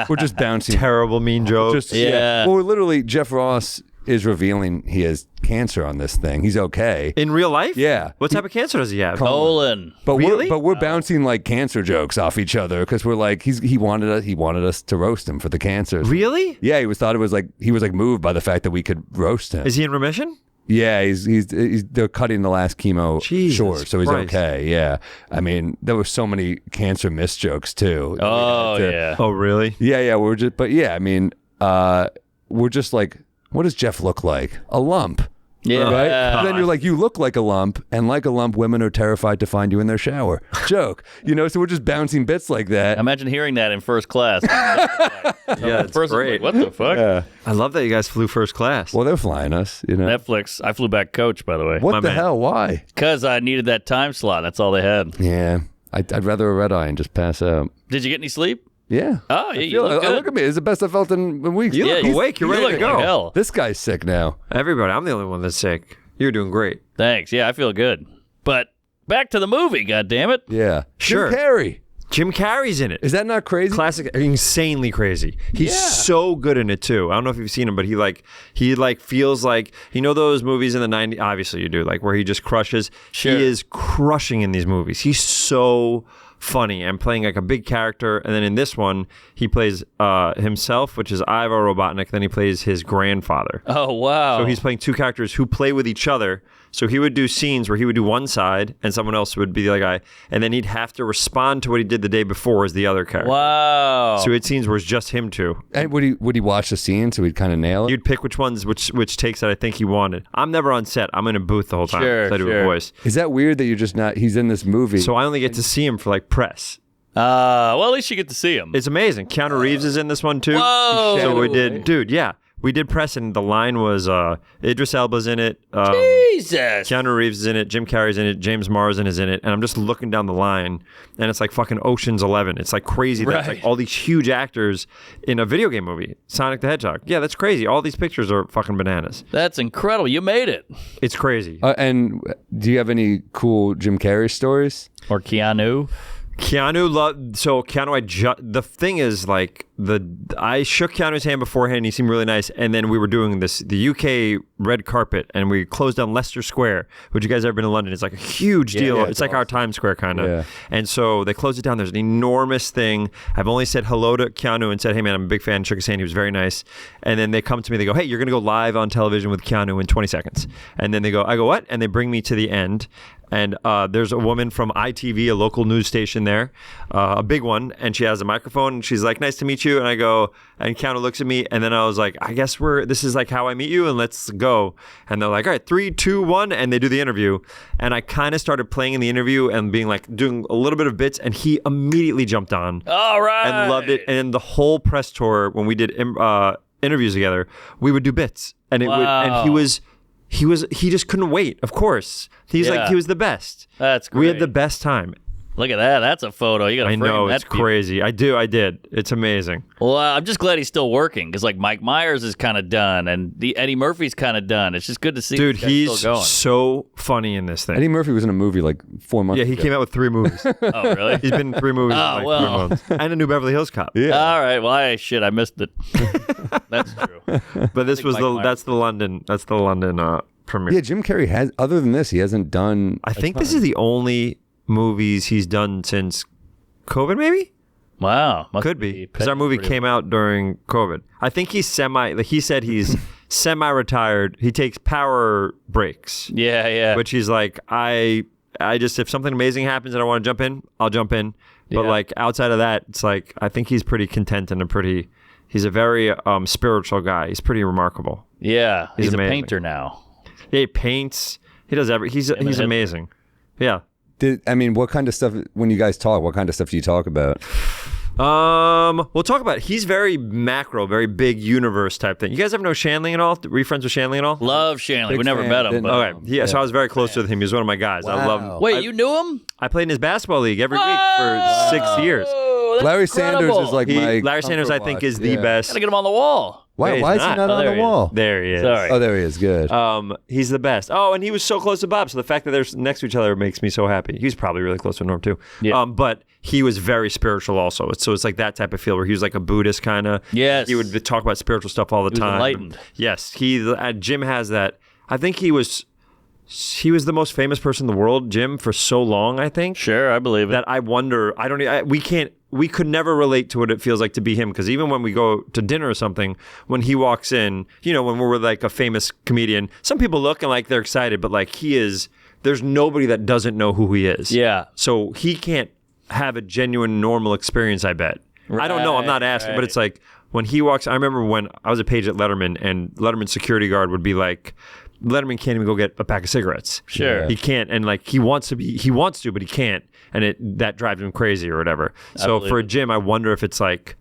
We're just bouncing. Terrible, mean jokes. Yeah. Well, literally, Jeff Ross is revealing he has cancer on this thing. He's okay. In real life? Yeah. What type of cancer does he have? Colon. But really? we're bouncing like cancer jokes off each other, because we're like, he wanted us to roast him for the cancer. Really? Yeah, he was moved by the fact that we could roast him. Is he in remission? Yeah, they're cutting the last chemo short, so he's Christ. okay. Yeah, I mean, there were so many cancer miss jokes too. Oh yeah. Oh really? Yeah. We're just like, what does Jeff look like? A lump. Yeah. Right? And then you're like, you look like a lump, and like a lump, women are terrified to find you in their shower. Joke. So we're just bouncing bits like that. Imagine hearing that in first class. Yeah, it's great. What the fuck? Yeah. I love that you guys flew first class. Well, they're flying us, Netflix. I flew back coach, by the way. What the hell? Why? Because I needed that time slot. That's all they had. Yeah. I'd rather a red eye and just pass out. Did you get any sleep? Yeah. Oh, yeah, you look good. Look at me. It's the best I felt in weeks. You look awake. You're ready to like go. hell. This guy's sick now. Everybody, I'm the only one that's sick. You're doing great. Thanks. Yeah, I feel good. But back to the movie, goddammit. Yeah. Sure. Jim Carrey. Jim Carrey's in it. Is that not crazy? Classic, insanely crazy. He's so good in it too. I don't know if you've seen him, but he feels like, those movies in the 90s, obviously you do, like where he just crushes. Sure. He is crushing in these movies. He's so funny and playing like a big character. And then in this one, he plays himself, which is Ivar Robotnik. Then he plays his grandfather. Oh, wow. So he's playing two characters who play with each other. So he would do scenes where he would do one side and someone else would be the other guy. And then he'd have to respond to what he did the day before as the other character. Wow. So he had scenes where it's just him two. And would he watch the scene so he'd kind of nail it? You'd pick which ones, which takes that I think he wanted. I'm never on set. I'm in a booth the whole time. Sure, so I do a voice. Is that weird that you're just not, he's in this movie? So I only get to see him for like press. Well, at least you get to see him. It's amazing. Keanu Reeves is in this one too. Whoa. So we did, dude, yeah. We did press and the line was Idris Elba's in it. Jesus. Keanu Reeves is in it. Jim Carrey's in it. James Marsden is in it. And I'm just looking down the line and it's like fucking Ocean's 11. It's like crazy. That's like all these huge actors in a video game movie. Sonic the Hedgehog. Yeah, that's crazy. All these pictures are fucking bananas. That's incredible. You made it. It's crazy. And do you have any cool Jim Carrey stories? Or Keanu. The thing is, like, I shook Keanu's hand beforehand. He seemed really nice, and then we were doing the UK red carpet, and we closed down Leicester Square. Which, you guys ever been to London? It's like a huge deal. Yeah, it's like our Times Square kind of. Yeah. And so they closed it down. There's an enormous thing. I've only said hello to Keanu and said, "Hey man, I'm a big fan." Shook his hand. He was very nice. And then they come to me. They go, "Hey, you're gonna go live on television with Keanu in 20 seconds." And then I go, "What?" And they bring me to the end. And there's a woman from ITV, a local news station there, a big one, and she has a microphone, and she's like, "Nice to meet you. you. And I go, and Keanu looks at me, and then I was like, I guess this is like how I meet you, and let's go. And they're like, all right, 3, 2, 1, and they do the interview. And I kind of started playing in the interview and being like, doing a little bit of bits, and he immediately jumped on. All right. And loved it. And the whole press tour, when we did interviews together, we would do bits. And he just couldn't wait. Of course. He was the best. That's great. We had the best time. Look at that. That's a photo. You got to frame that. I know, it's crazy. I did. It's amazing. Well, I'm just glad he's still working because like Mike Myers is kind of done and Eddie Murphy's kind of done. It's just good to see. Dude, he's still going. so funny in this thing. Eddie Murphy was in a movie like 4 months ago. Yeah, he came out with 3 movies. Oh, really? He's been in 3 movies in like 3 months. And a new Beverly Hills Cop. Yeah. All right. Well, I missed it. That's true. But this was that's the London premiere. Yeah, Jim Carrey has, other than this, he hasn't done. I think this is the only movies he's done since COVID, maybe? Wow. Could be. Because our movie came out during COVID. I think he's he said he's semi-retired. He takes power breaks. Yeah. Which he's like, I just, if something amazing happens and I want to jump in, I'll jump in. But like outside of that, it's like, I think he's pretty content and he's a very spiritual guy. He's pretty remarkable. Yeah. He's amazing. A painter now. Yeah, he paints. He does he's amazing. Yeah. What kind of stuff, when you guys talk, what kind of stuff do you talk about? We'll talk about it. He's very macro, very big universe type thing. You guys ever know Shanley at all? Were you friends with Shanley at all? Love Shanley. We never met him. But, okay. So I was very close with him. He was one of my guys. Wow. I love him. Wait, you knew him? I played in his basketball league every week for 6 years. Larry Sanders is like Larry Sanders, I think, is the best. Gotta get him on the wall. Why is he not on the wall? There he is. Sorry. Oh, there he is. Good. He's the best. Oh, and he was so close to Bob. So the fact that they're next to each other makes me so happy. He was probably really close to Norm too. Yeah. But he was very spiritual also. So it's like that type of feel where he was like a Buddhist kind of. Yes. He would talk about spiritual stuff all the time. Enlightened. Yes. Jim has that. I think he was the most famous person in the world, Jim, for so long, I think. Sure, I believe it. That I wonder, we could never relate to what it feels like to be him, because even when we go to dinner or something, when he walks in, when we're like a famous comedian, some people look and like they're excited, but like there's nobody that doesn't know who he is. Yeah. So he can't have a genuine normal experience, I bet. I don't know, I'm not asking, but it's like when he walks, I remember when I was a page at Letterman and Letterman's security guard would be like, Letterman can't even go get a pack of cigarettes. Sure. He can't, and like he wants to, but he can't, and that drives him crazy or whatever. So for Jim, I wonder if it's like,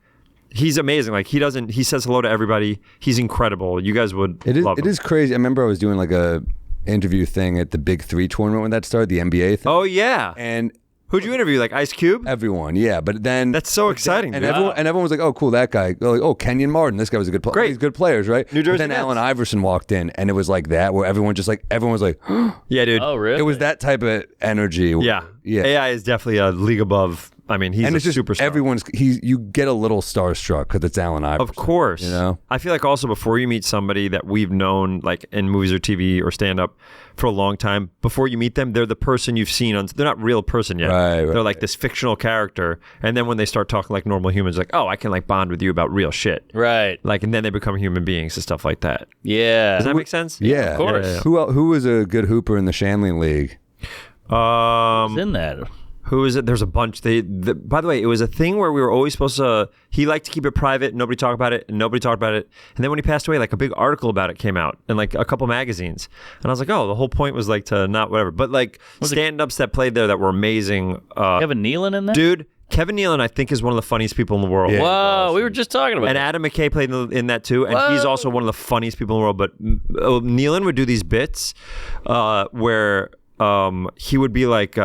he's amazing. Like he says hello to everybody. He's incredible. You guys would love him. It is crazy. I remember I was doing like a interview thing at the Big 3 tournament when that started, the NBA thing. Oh yeah. And who'd you interview? Like Ice Cube? Everyone, yeah. But then that's so exciting. And everyone was like, "Oh, cool, that guy." Oh, Kenyon Martin, this guy was a good player. Great, these good players, right? New Jersey. But then Nets. Allen Iverson walked in, and it was like that, where everyone was like, "Yeah, dude." Oh, really? It was that type of energy. Yeah. AI is definitely a league above. I mean, he's a superstar. You get a little starstruck because it's Allen Iverson. Of course. I feel like also before you meet somebody that we've known like in movies or TV or stand-up for a long time, before you meet them, they're the person you've seen on. They're not real person yet. Right. They're like this fictional character. And then when they start talking like normal humans, like, oh, I can like bond with you about real shit. Right. Like, and then they become human beings and stuff like that. Yeah. Does that make sense? Yeah. Of course. Yeah. Who was a good hooper in the Shanley League? Who's in that? Who is it? There's a bunch. By the way, it was a thing where we were always supposed to. He liked to keep it private. Nobody talked about it, and nobody talked about it. And then when he passed away, like a big article about it came out in like a couple magazines. And I was like, oh, the whole point was like to not whatever. But like stand-ups that played there that were amazing. Kevin Nealon in that? Dude, Kevin Nealon, I think, is one of the funniest people in the world. Yeah. Whoa, we were just talking about and that. Adam McKay played in that too, and he's also one of the funniest people in the world. But Nealon would do these bits where he would be like,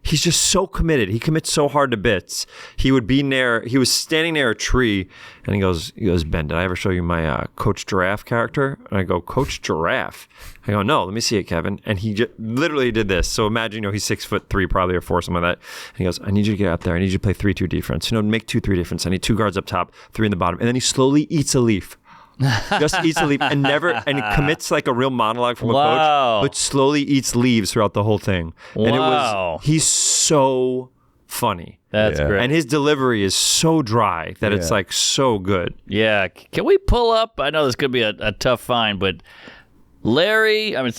he's just so committed. He commits so hard to bits. He would be he was standing near a tree, and he goes, Ben, did I ever show you my Coach Giraffe character? And I go, Coach Giraffe? I go, no, let me see it, Kevin. And he literally did this. So imagine, he's 6'3", probably, or 4, something like that. And he goes, I need you to get out there. I need you to play 3-2 defense. Make 2-3 defense. I need 2 guards up top, 3 in the bottom. And then he slowly eats a leaf. Just eats a leaf and commits like a real monologue from a coach, but slowly eats leaves throughout the whole thing. And he's so funny. That's great. And his delivery is so dry that it's like so good. Yeah. Can we pull up? I know this could be a tough find, but Gary, I'm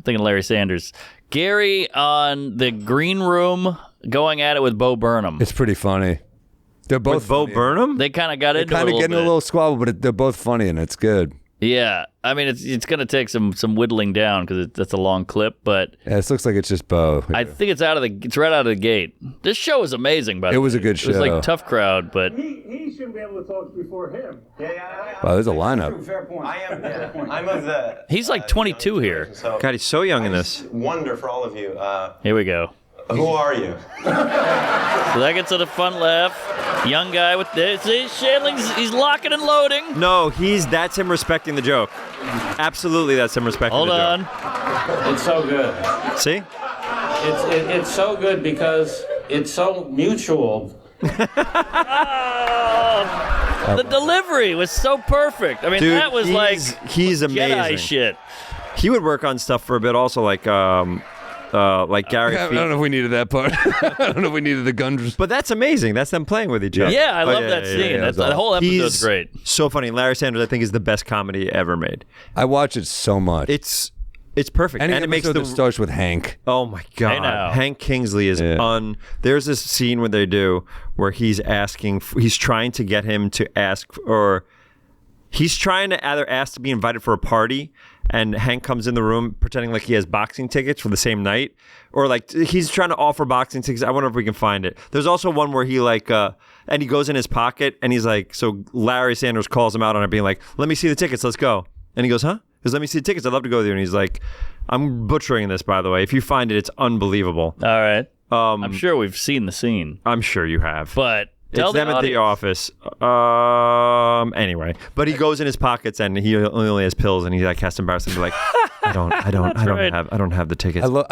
thinking Larry Sanders. Gary on the green room going at it with Bo Burnham. It's pretty funny. They're both With Bo funny. Burnham? They kind of got into it Kind a of little getting bit. a little squabble, but they're both funny and it's good. Yeah, I mean it's going to take some whittling down because that's a long clip, but Yeah, it looks like it's just Bo. I think it's right out of the gate. This show is amazing, by the way. It was a good It was like show. tough crowd, but He shouldn't be able to talk before him. Wow, there's a lineup. Fair point. I'm of the. he's like 22 here. So God, he's so young in this. wonder for all of you. Here we go. Who are you? So that gets to the fun laugh. Young guy with this. See, Shandling's he's locking and loading. No, that's him respecting the joke. Absolutely, that's him respecting Hold the on. joke. It's so good. See? It's so good because it's so mutual. The delivery was so perfect. I mean, Dude, that was like he's amazing. Jedi shit. He would work on stuff for a bit also, like Gary I don't know if we needed that part. I don't know if we needed the guns. But that's amazing. That's them playing with each other. Yeah, I love yeah, that yeah, scene. yeah. That's, the whole episode's He's great. so funny. Larry Sanders, I think, is the best comedy ever made. I watch it so much. It's perfect. Any and it makes episode the that starts with Hank. Oh my God. Hey now. Hank Kingsley is there's this scene where they do where he's trying to get him to ask, or he's trying to either ask to be invited for a party, and Hank comes in the room pretending like he has boxing tickets for the same night, or like he's trying to offer boxing tickets. I wonder if we can find it. There's also one where he and he goes in his pocket and he's like, so Larry Sanders calls him out on it being like, let me see the tickets, let's go. And he goes, huh? He goes, let me see the tickets, I'd love to go with you. And he's like, I'm butchering this, by the way. If you find it, it's unbelievable. All right. I'm sure we've seen the scene, I'm sure you have. but tell It's them at the office. Anyway, but he goes in his pockets and he only has pills, and he like has to embarrass him to be like, I don't have the tickets. I love.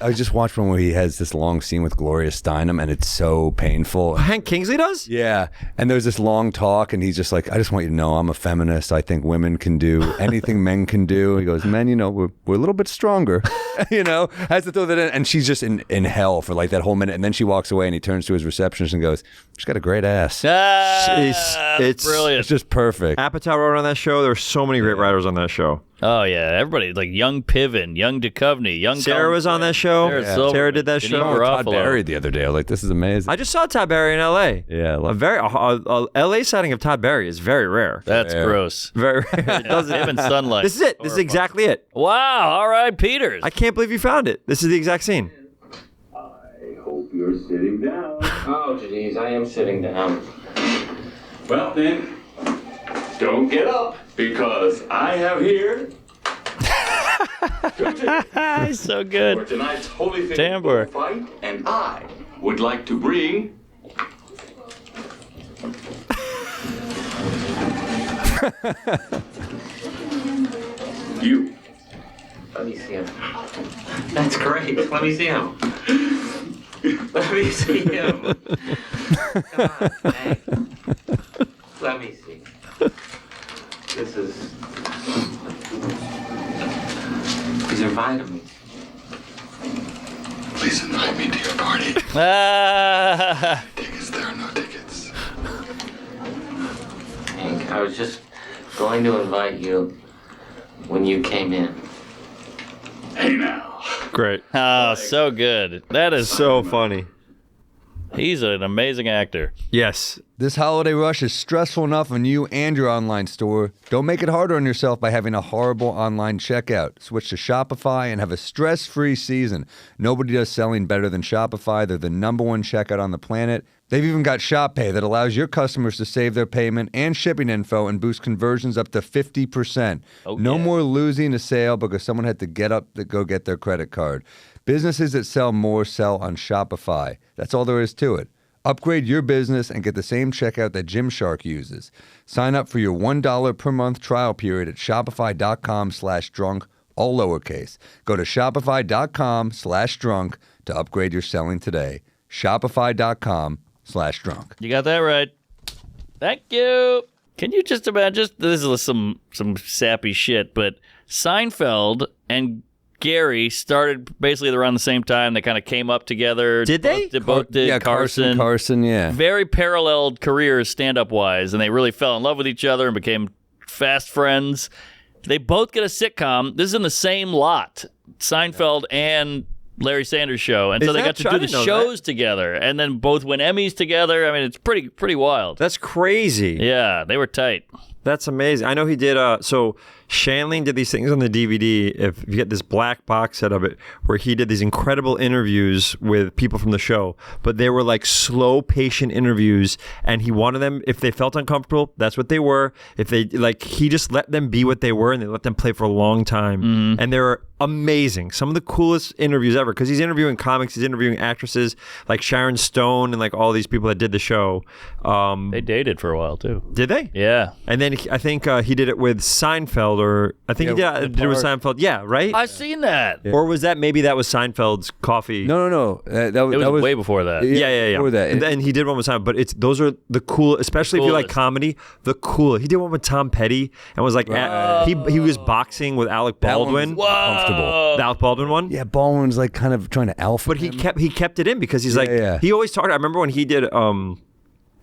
I just watched one where he has this long scene with Gloria Steinem, and it's so painful. Hank Kingsley does? Yeah, and there's this long talk, and he's just like, I just want you to know I'm a feminist. I think women can do anything men can do. He goes, men, we're a little bit stronger, has to throw that in. And she's just in hell for like that whole minute. And then she walks away, and he turns to his receptionist and goes, she's got a great ass. It's brilliant. It's just perfect. Apatow wrote on that show. There were so many great writers on that show. Oh yeah, everybody like young Piven, young Duchovny, young Sarah was on that show. Sarah did that show. Todd Barry the other day. I was like, this is amazing. I just saw Todd Barry in L.A. Yeah, I a LA sighting of Todd Barry is very rare. That's gross. Very rare. It doesn't. Him in sunlight. This is it. This is exactly it. Wow. All right, Peters. I can't believe you found it. This is the exact scene. I hope you're sitting down. Oh, geez, I am sitting down. Well, then, don't get up, because I have here He's so good. for tonight's Holy Timbre. fight, and I would like to bring you. Let me see him. That's great. Let me see him. Let me see him. Come on, hey. Let me see. This is. These are vitamins. Please invite me to your party. Ah. Tickets, there are no tickets. Hank, I was just going to invite you when you came in. Hey now. Great. Oh, so good. That is So funny. He's an amazing actor. Yes. This holiday rush is stressful enough on you and your online store. Don't make it harder on yourself by having a horrible online checkout. Switch to Shopify and have a stress-free season. Nobody does selling better than Shopify. They're the #1 checkout on the planet. They've even got Shop Pay that allows your customers to save their payment and shipping info and boost conversions up to 50%. No more losing a sale because someone had to get up to go get their credit card. Businesses that sell more sell on Shopify. That's all there is to it. Upgrade your business and get the same checkout that Gymshark uses. Sign up for your $1 per month trial period at shopify.com/drunk, all lowercase. Go to shopify.com/drunk to upgrade your selling today. Shopify.com/drunk. You got that right. Thank you. Can you just imagine? This is some sappy shit, but Seinfeld and Gary started basically around the same time. They kind of came up together. Did they? Both did. Yeah, Carson, yeah. Very paralleled careers stand-up wise, and they really fell in love with each other and became fast friends. They both get a sitcom. This is in the same lot. Seinfeld and Larry Sanders Show, and Is so they that got to true? do I the didn't know shows together, and then both win Emmys together. I mean, it's pretty wild. That's crazy. Yeah, they were tight. That's amazing. I know he did. So Shanling did these things on the DVD. If you get this black box set of it, where he did these incredible interviews with people from the show, but they were like slow, patient interviews, and he wanted them. If they felt uncomfortable, that's what they were. If they he just let them be what they were, and they let them play for a long time. And they were amazing. Some of the coolest interviews ever, because he's interviewing comics, he's interviewing actresses like Sharon Stone and like all these people that did the show. They dated for a while too. Did they? Yeah. And then I think he did it with Seinfeld, or I think he did it with Seinfeld. Yeah, right? I've seen that. Or was that was Seinfeld's coffee? No. That It was way before that. Yeah. Before that. And then he did one with Seinfeld, but those are the cool, especially if you like Coolest. comedy, the cool. He did one with Tom Petty and was like, he was boxing with Alec That Baldwin. one's comfortable. The Alec Baldwin one? Yeah, Baldwin's like kind of trying to alpha. But he kept it in because he's he always talked. I remember when he did.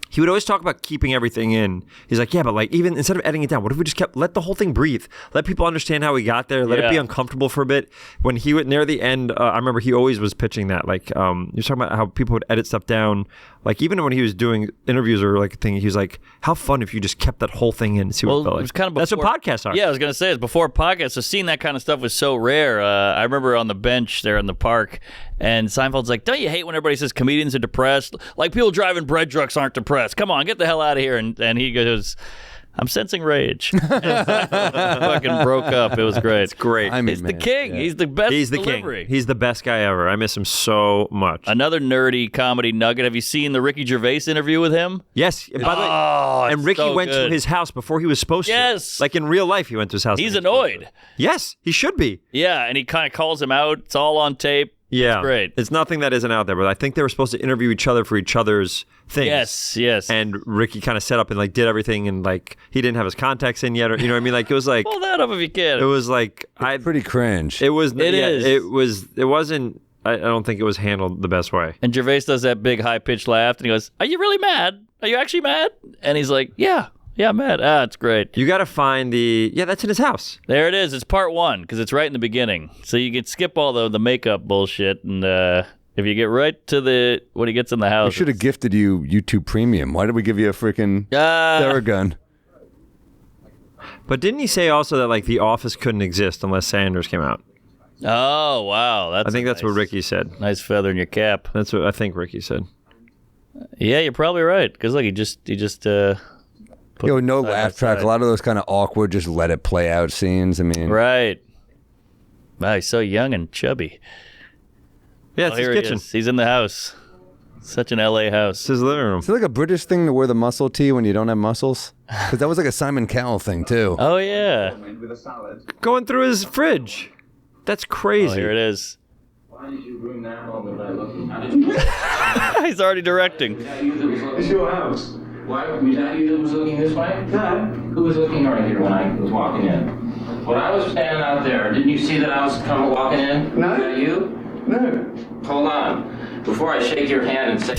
He would always talk about keeping everything in. He's like, yeah, but like even instead of editing it down, what if we just let the whole thing breathe? Let people understand how we got there. Let it be uncomfortable for a bit. When he would near the end, I remember he always was pitching that. Like, he was talking about how people would edit stuff down. Like even when he was doing interviews or like a thing, he was like, how fun if you just kept that whole thing in and see what it felt it like. was kind of That's what before- podcasts are. Yeah, I was gonna say it's before podcasts. So seeing that kind of stuff was so rare. I remember on the bench there in the park, and Seinfeld's like, "Don't you hate when everybody says comedians are depressed? Like people driving bread trucks aren't depressed. Come on, get the hell out of here!" And he goes, "I'm sensing rage." And fucking broke up. It was great. It's great. He's the king. He's the best. He's the delivery. king. He's the best guy ever. I miss him so much. Another nerdy comedy nugget. Have you seen the Ricky Gervais interview with him? Yes. By the way, and it's Ricky so went good. to his house before he was supposed to. Yes. Like in real life, he went to his house. He's when he was supposed annoyed. to. Yes, he should be. Yeah, and he kind of calls him out. It's all on tape. Yeah. It's great. It's nothing that isn't out there, but I think they were supposed to interview each other for each other's things. Yes. And Ricky kind of set up and like did everything, and like he didn't have his contacts in yet, or you know what I mean? Like it was like Pull that up if you can. it was like pretty cringe. It was. It is. It wasn't. I don't think it was handled the best way. And Gervais does that big high-pitched laugh, and he goes, "Are you really mad? Are you actually mad?" And he's like, "Yeah, I'm mad." It's great. You got to find that's in his house. There it is. It's part one because it's right in the beginning, so you can skip all the makeup bullshit, and if you get right to when he gets in the house, We should have gifted you YouTube Premium. Why did we give you a freaking Theragun? But didn't he say also that like The Office couldn't exist unless Sanders came out? Oh wow, I think that's what Ricky said. Nice feather in your cap. That's what I think Ricky said. Yeah, you're probably right because look, he just put Yo, no side by laugh track. side. A lot of those kind of awkward, just let it play out scenes. I mean, Right. Wow, he's so young and chubby. Yeah, it's his Here kitchen. he is. He's in the house. Such an LA house. It's his living room. is it like a British thing to wear the muscle tee when you don't have muscles? Because that was like a Simon Cowell thing too. Oh yeah. Going through his fridge. That's crazy. Oh, here it is. Why did you bring that home and I look? How did you? He's already directing. It's your house. Why was that you that was looking this way? No. Who was looking right here when I was walking in? When I was standing out there, didn't you see that I was coming walking in? No. Was that you? No. Hold on. Before I shake your hand and say,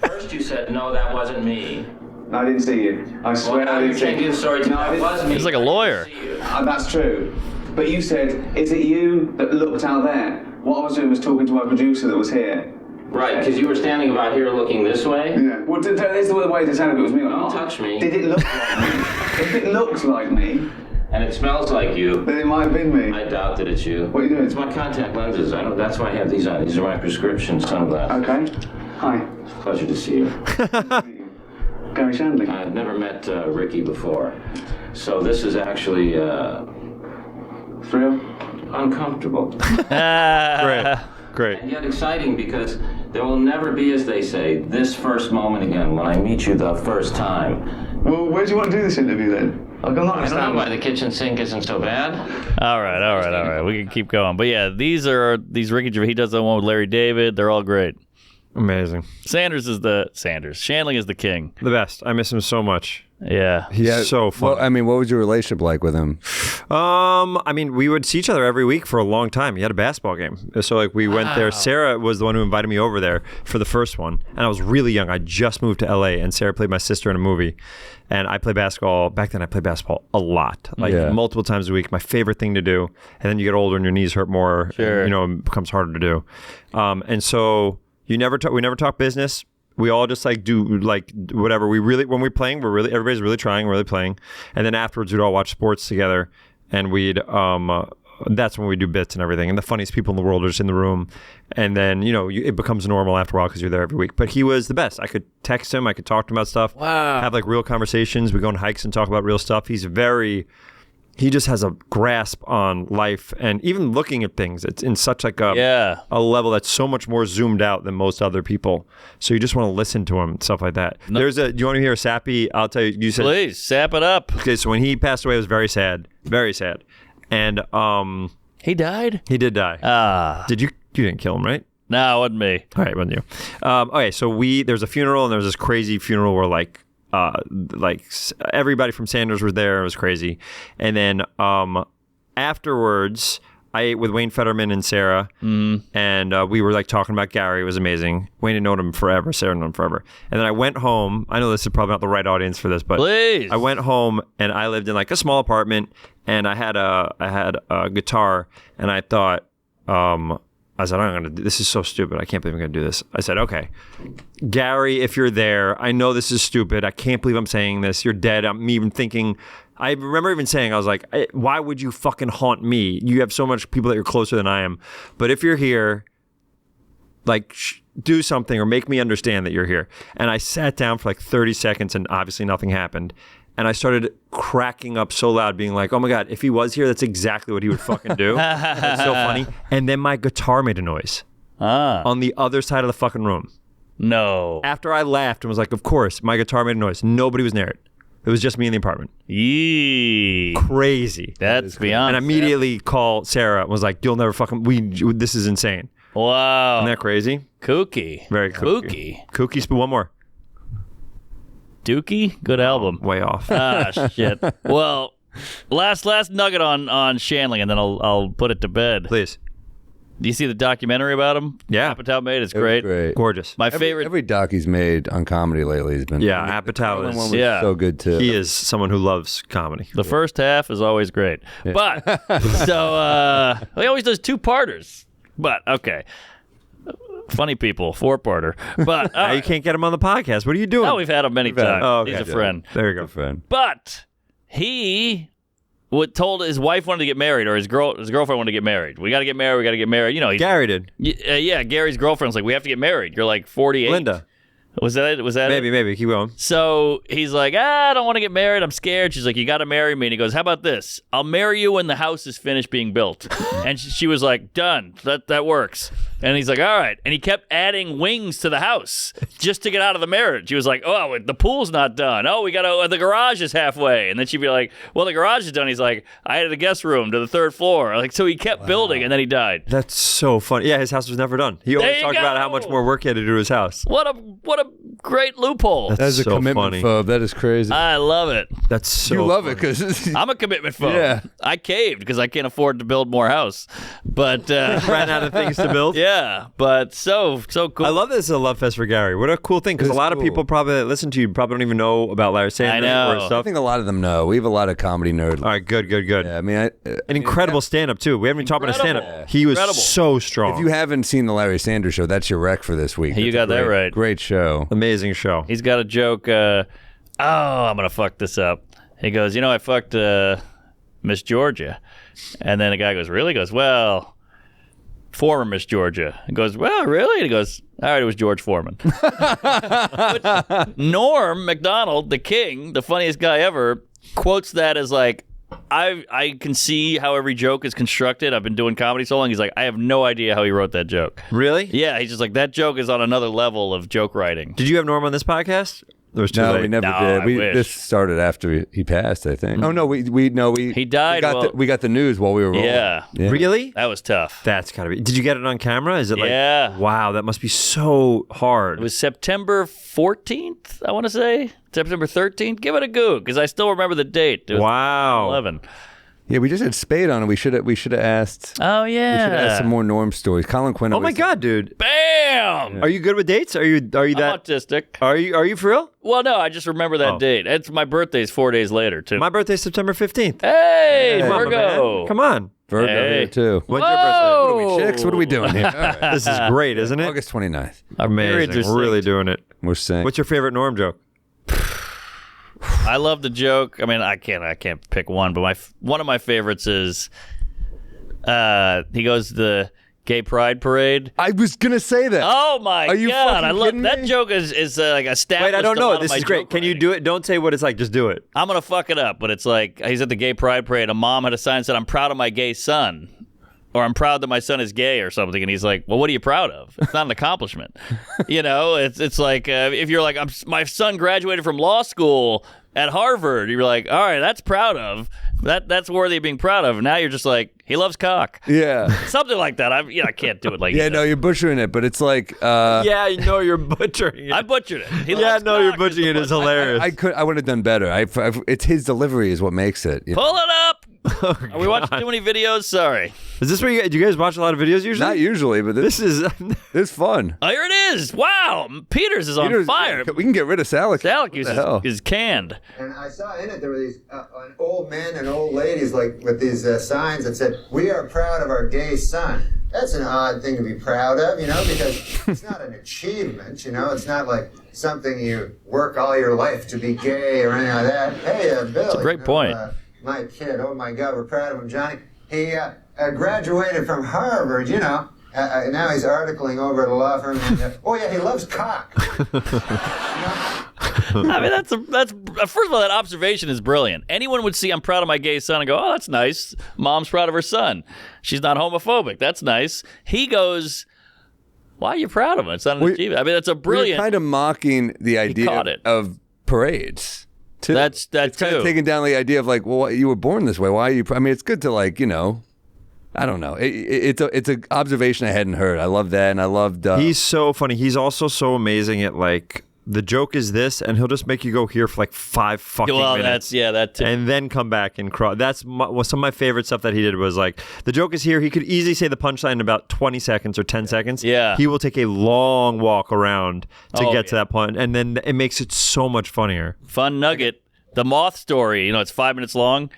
first you said no, that wasn't me. I didn't see you. I Well, swear now I you're didn't see changing you. the story to No, I that didn't. was me. He's like a lawyer. I didn't see you. That's true. But you said, is it you that looked out there? What I was doing was talking to my producer that was here. Right, because you were standing about here looking this way. Yeah. Well, this is the way to tell if it was me or not. Don't touch me. Did it look like me? If it looks like me, And it smells like you. then it might have been me. I doubt that it's you. What are you doing? It's my contact lenses. I don't. That's why I have these on. These are my prescription sunglasses. Okay. Hi. Pleasure to see you. Gary Shandling. I've never met Ricky before, so this is actually Thrill? uncomfortable Great. and yet exciting because there will never be, as they say, this first moment again when I meet you the first time. Well, where do you want to do this interview then? Like, I'm not I don't know why the kitchen sink isn't so bad. All right. We can keep going. But yeah, these Ricky Gervais. He does the one with Larry David. They're all great. Amazing. Sanders. Shandling is the king. The best. I miss him so much. Yeah. So fun. Well, I mean, what was your relationship like with him? I mean, we would see each other every week for a long time. He had a basketball game. So like we went there. Sarah was the one who invited me over there for the first one. And I was really young. I just moved to LA and Sarah played my sister in a movie. And I played basketball. Back then I played basketball a lot, like multiple times a week. My favorite thing to do. And then you get older and your knees hurt more. Sure. And, it becomes harder to do. And so we never talk business. We all just like do like whatever. When we're playing, everybody's really trying, really playing. And then afterwards we'd all watch sports together and we'd that's when we do bits and everything. And the funniest people in the world are just in the room. And then, it becomes normal after a while because you're there every week. But he was the best. I could text him. I could talk to him about stuff. Wow. Have like real conversations. We go on hikes and talk about real stuff. He just has a grasp on life and even looking at things. It's in such like a level that's so much more zoomed out than most other people. So you just want to listen to him and stuff like that. Do you want to hear a sappy? I'll tell you. You said, please sap it up. Okay, so when he passed away, it was very sad. Very sad. And he died? He did die. Did you didn't kill him, right? No, it wasn't me. All right, wasn't you? Okay, so there's a funeral and there was this crazy funeral where like everybody from Sanders was there. It was crazy. And then afterwards, I ate with Wayne Fetterman and Sarah, and we were like talking about Gary. It was amazing. Wayne had known him forever. Sarah known him forever. And then I went home. I know this is probably not the right audience for this, but please. I went home and I lived in like a small apartment, and I had a guitar, and I thought, I said, this is so stupid. I can't believe I'm going to do this. I said, okay, Gary, if you're there, I know this is stupid. I can't believe I'm saying this. You're dead. I'm even thinking, I remember even saying, I was like, why would you fucking haunt me? You have so much people that you're closer than I am. But if you're here, like, do something or make me understand that you're here. And I sat down for like 30 seconds and obviously nothing happened. And I started cracking up so loud, being like, oh my God, if he was here, that's exactly what he would fucking do. It's so funny. And then my guitar made a noise on the other side of the fucking room. No. After I laughed and was like, of course, my guitar made a noise. Nobody was near it. It was just me in the apartment. Yee. Crazy. That's beyond. And I immediately called Sarah and was like, you'll never fucking, this is insane. Wow. Isn't that crazy? Kooky. Very kooky. Kooky, one more. Dookie? Good album. Way off. Shit. Well, last nugget on Shanley, and then I'll put it to bed. Please. Do you see the documentary about him? Yeah. Apatow made? It's great. Gorgeous. My favorite. Every doc he's made on comedy lately has been. Yeah, Apatow is so good too. He is someone who loves comedy. The first half is always great. Yeah. But, so, he always does two-parters. But, okay. Funny people, four-parter. But now you can't get him on the podcast. What are you doing? No, we've had him many times. Oh, okay. He's a friend. There you go. Friend. But he told his wife wanted to get married, or his girlfriend wanted to get married. We got to get married. We got to get married. Gary did. Yeah, Gary's girlfriend's like, we have to get married. You're like 48. Linda. Was that it? Maybe. Keep going. So he's like, I don't want to get married. I'm scared. She's like, you got to marry me. And he goes, how about this? I'll marry you when the house is finished being built. And she was like, done. That works. And he's like, all right. And he kept adding wings to the house just to get out of the marriage. He was like, oh, the pool's not done. Oh, the garage is halfway. And then she'd be like, well, the garage is done. He's like, I added a guest room to the third floor. Like, so he kept building, and then he died. That's so funny. Yeah, his house was never done. He always talked about how much more work he had to do to his house. What a great loophole. That's a so commitment funny. phobe. That is crazy. I love it. That's so You love funny. it because I'm a commitment phobe. Yeah. I caved because I can't afford to build more house. But ran out of things to build. Yeah, but so cool. I love this as a love fest for Gary. What a cool thing, because a lot of people probably that listen to you probably don't even know about Larry Sanders I know. or stuff. I think a lot of them know. We have a lot of comedy nerds. All right, good. Yeah, I mean, An incredible stand-up too. We haven't even talked about a stand-up. He was so strong. if you haven't seen the Larry Sanders Show, that's your rec for this week. You It's got a that right. Great show. Amazing show. He's got a joke. I'm gonna fuck this up. He goes, I fucked Miss Georgia, and then the guy goes, really? He goes, well, former Miss Georgia. He goes, well, really? And he goes, all right, it was George Foreman. Norm Macdonald, the king, the funniest guy ever, quotes that as like, I can see how every joke is constructed. I've been doing comedy so long. He's like, I have no idea how he wrote that joke. Really? Yeah, he's just like, that joke is on another level of joke writing. Did you have Norm on this podcast? It was too No, late. we never No, did. This started after he passed, I think. Oh no, we He died. We got the news while we were rolling. Yeah. Really? That was tough. That's gotta be. Did you get it on camera? Is it like? Yeah. Wow, that must be so hard. It was September 14th, I want to say. September 13th. Give it a go, because I still remember the date. It was Wow. 11. Yeah, we just had Spade on, and we should have asked. Oh, We should have asked yeah. some more Norm stories. Colin Quinn. Oh my always- God, dude. Bam! Are you good with dates? Are you I'm that? autistic. Are you for real? Well, no, I just remember that Oh. date. It's my birthday's 4 days later, too. My birthday's September 15th. Hey, Come on, my Virgo. man. Come on. Virgo Hey. here too. When's your birthday? What are we, chicks? What are we doing here? All right. This is great, isn't it? August 29th. Our periods Amazing. are We're really synced. doing it. We're saying. What's your favorite Norm joke? I love the joke. I mean, I can't pick one, but one of my favorites is he goes to the gay pride parade. I was gonna say that. Oh my Are you God! fucking I love kidding that me? joke. Is like established. Wait, I don't a know. lot of This my is great. joke Can you writing. do it? Don't say what it's like. Just do it. I'm gonna fuck it up, but it's like he's at the gay pride parade. A mom had a sign that said, "I'm proud of my gay son," or "I'm proud that my son is gay," or something. And he's like, "Well, what are you proud of? It's not an accomplishment." It's like if you're like, my son graduated from law school at Harvard. You're like, all right, that's proud of. That's worthy of being proud of. Now you're just like, he loves cock. Yeah. Something like that. I can't do it like Yeah, he no, does. you're butchering it, but it's like Yeah, I know you're butchering it. I butchered it. He yeah, loves no, you're cock butchering it. the It's butcher. hilarious. I would have done better. It's his delivery is what makes it. you know? Pull it up. Oh, Are we watching too many videos? Sorry. Is this where do you guys watch a lot of videos usually? Not usually, but This is. it's fun. Oh, here it is. Wow. Peters is on Peter's- fire. We can get rid of Salak. Alec What the hell? is canned. And I saw in it there were these old men and old ladies like with these signs that said, "We are proud of our gay son." That's an odd thing to be proud of, because it's not an achievement, it's not like something you work all your life to be gay or anything like that. Hey, Bill. That's a great point. My kid, oh my God, we're proud of him, Johnny. He graduated from Harvard, now he's articling over at a law firm. And, oh yeah, he loves cock. I mean, that's first of all, that observation is brilliant. Anyone would see I'm proud of my gay son and go, oh, that's nice. Mom's proud of her son. She's not homophobic. That's nice. He goes, why are you proud of him? It's not an achievement. I mean, that's a We're brilliant. kind of mocking the idea caught it. of parades. Too. That's it's kind of too. taking down the idea of like, well, you were born this way. Why are you? I mean, it's good to like, I don't know. It's an observation I hadn't heard. I love that, and I loved. He's so funny. He's also so amazing at like the joke is this, and he'll just make you go here for like 5 fucking minutes. That too. And then come back and crawl. That's some of my favorite stuff that he did was like, the joke is here. He could easily say the punchline in about 20 seconds or 10 seconds. Yeah. He will take a long walk around to Oh, get to that point. And then it makes it so much funnier. Fun nugget. The moth story, it's 5 minutes long.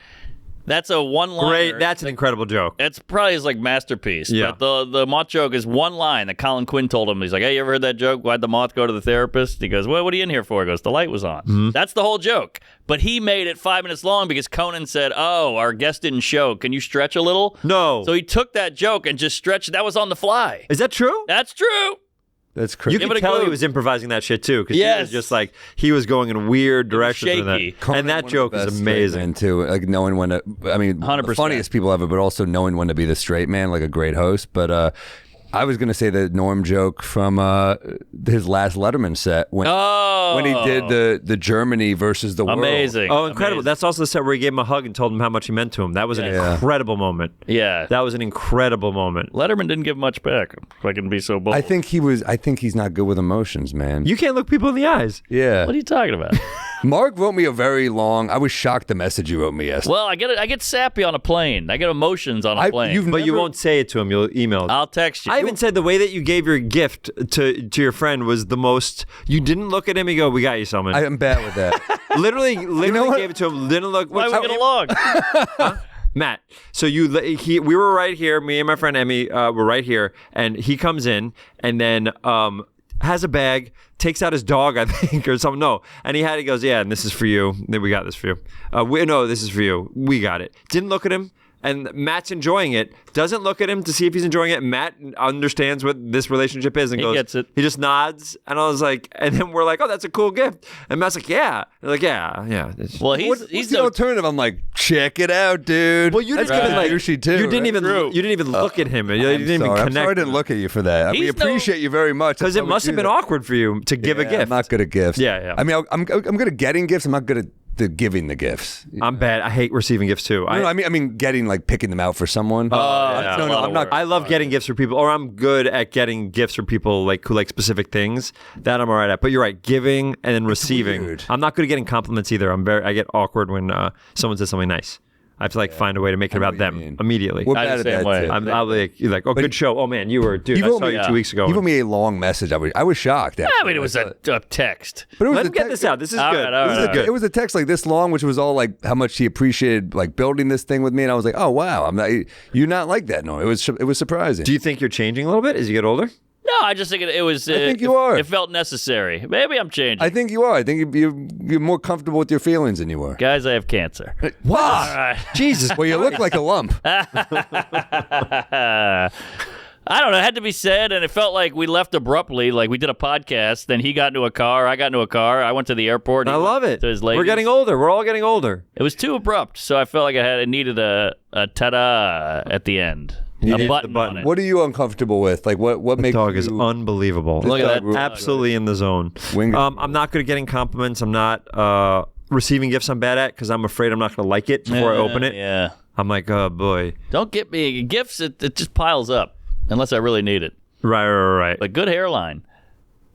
That's a one-liner. Great. That's an incredible joke. It's probably his like masterpiece. Yeah. But the moth joke is one line that Colin Quinn told him. He's like, hey, you ever heard that joke? Why'd the moth go to the therapist? He goes, well, what are you in here for? He goes, the light was on. Mm-hmm. That's the whole joke. But he made it 5 minutes long because Conan said, oh, our guest didn't show. Can you stretch a little? No. So he took that joke and just stretched it. That was on the fly. Is that true? That's true. That's crazy. You Give could it a tell go. he was improvising that shit too, because he Yes. was just like he was going in weird directions with shaky. that. And that joke is amazing. too. Like knowing when to. I mean, 100%. the funniest people ever, but also knowing when to be the straight man, like a great host. But I was gonna say the Norm joke from his last Letterman set when he did the Germany versus the world. Amazing. Oh, incredible! Amazing. That's also the set where he gave him a hug and told him how much he meant to him. That was an Yeah. incredible moment. Yeah. That was an incredible moment. Letterman didn't give much back, if I can be so bold. I think he's not good with emotions, man. You can't look people in the eyes. Yeah. What are you talking about? Mark wrote me a very long. I was shocked the message you wrote me yesterday. Well, I get sappy on a plane. I get emotions on a plane. But you won't say it to him. You'll email it. I'll text you. I even said the way that you gave your gift to your friend was the most. You didn't look at him and go, "We got you something." I am bad with that. literally what? gave it to him. Didn't look. Why what's we your get name? along? Matt. So we were right here. Me and my friend Emmy were right here, and he comes in and then has a bag, takes out his dog, I think, or something. No, and he goes, yeah, and this is for you. Then we got this for you. No, this is for you. We got it. Didn't look at him. And Matt's enjoying it, doesn't look at him to see if he's enjoying it. Matt understands what this relationship is and He goes, gets it. He just nods. And I was like, and then we're like, oh, that's a cool gift. And Matt's like, yeah. And like, yeah. Well, he's What's the alternative? I'm like, check it out, dude. Well, you didn't even like. douchey too, You didn't right? even look at him. You didn't even I'm connect. sorry I didn't look at you for that. We appreciate you very much. Because it must have been awkward for you to give a gift. I'm not good at gifts. Yeah. I mean, I'm good at getting gifts. I'm not good at giving the gifts. I'm bad. I hate receiving gifts too. I mean, getting like picking them out for someone. No, I'm not. I love getting gifts for people, or I'm good at getting gifts for people like who like specific things. That I'm alright at. But you're right, giving and then receiving. Weird. I'm not good at getting compliments either. I get awkward when someone says something nice. I have to find a way to make it about them immediately. We're I'm bad the at same that way. too. I'll be like, oh, good show. Oh man, you were, dude. I saw you 2 weeks ago. You wrote me a long message. I was shocked. Actually. I mean, it was a text. But it was Let a him get this out. This is All good. right, all This right, is all good. It was a text like this long, which was all like how much he appreciated like building this thing with me, and I was like, oh wow, you're not like that. No, it was surprising. Do you think you're changing a little bit as you get older? No, I just think it was. I think you are. It felt necessary. Maybe I'm changing. I think you are. I think you're more comfortable with your feelings than you were. Guys, I have cancer. What? All right. Jesus. Well, you look like a lump. I don't know. It had to be said, and it felt like we left abruptly. Like we did a podcast, then he got into a car. I got into a car. I went to the airport. I love it. To his ladies. We're getting older. We're all getting older. It was too abrupt, so I felt like it needed a ta-da at the You end. A needed the button, button. on it. What are you uncomfortable with? Like what makes Dog is you unbelievable. Look at that. Absolutely in the zone. Wing- I'm not good at getting compliments. I'm not receiving gifts. I'm bad at because I'm afraid I'm not going to like it before I open it. Yeah. I'm like, oh boy. Don't get me gifts. It just piles up unless I really need it. Right. But good hairline.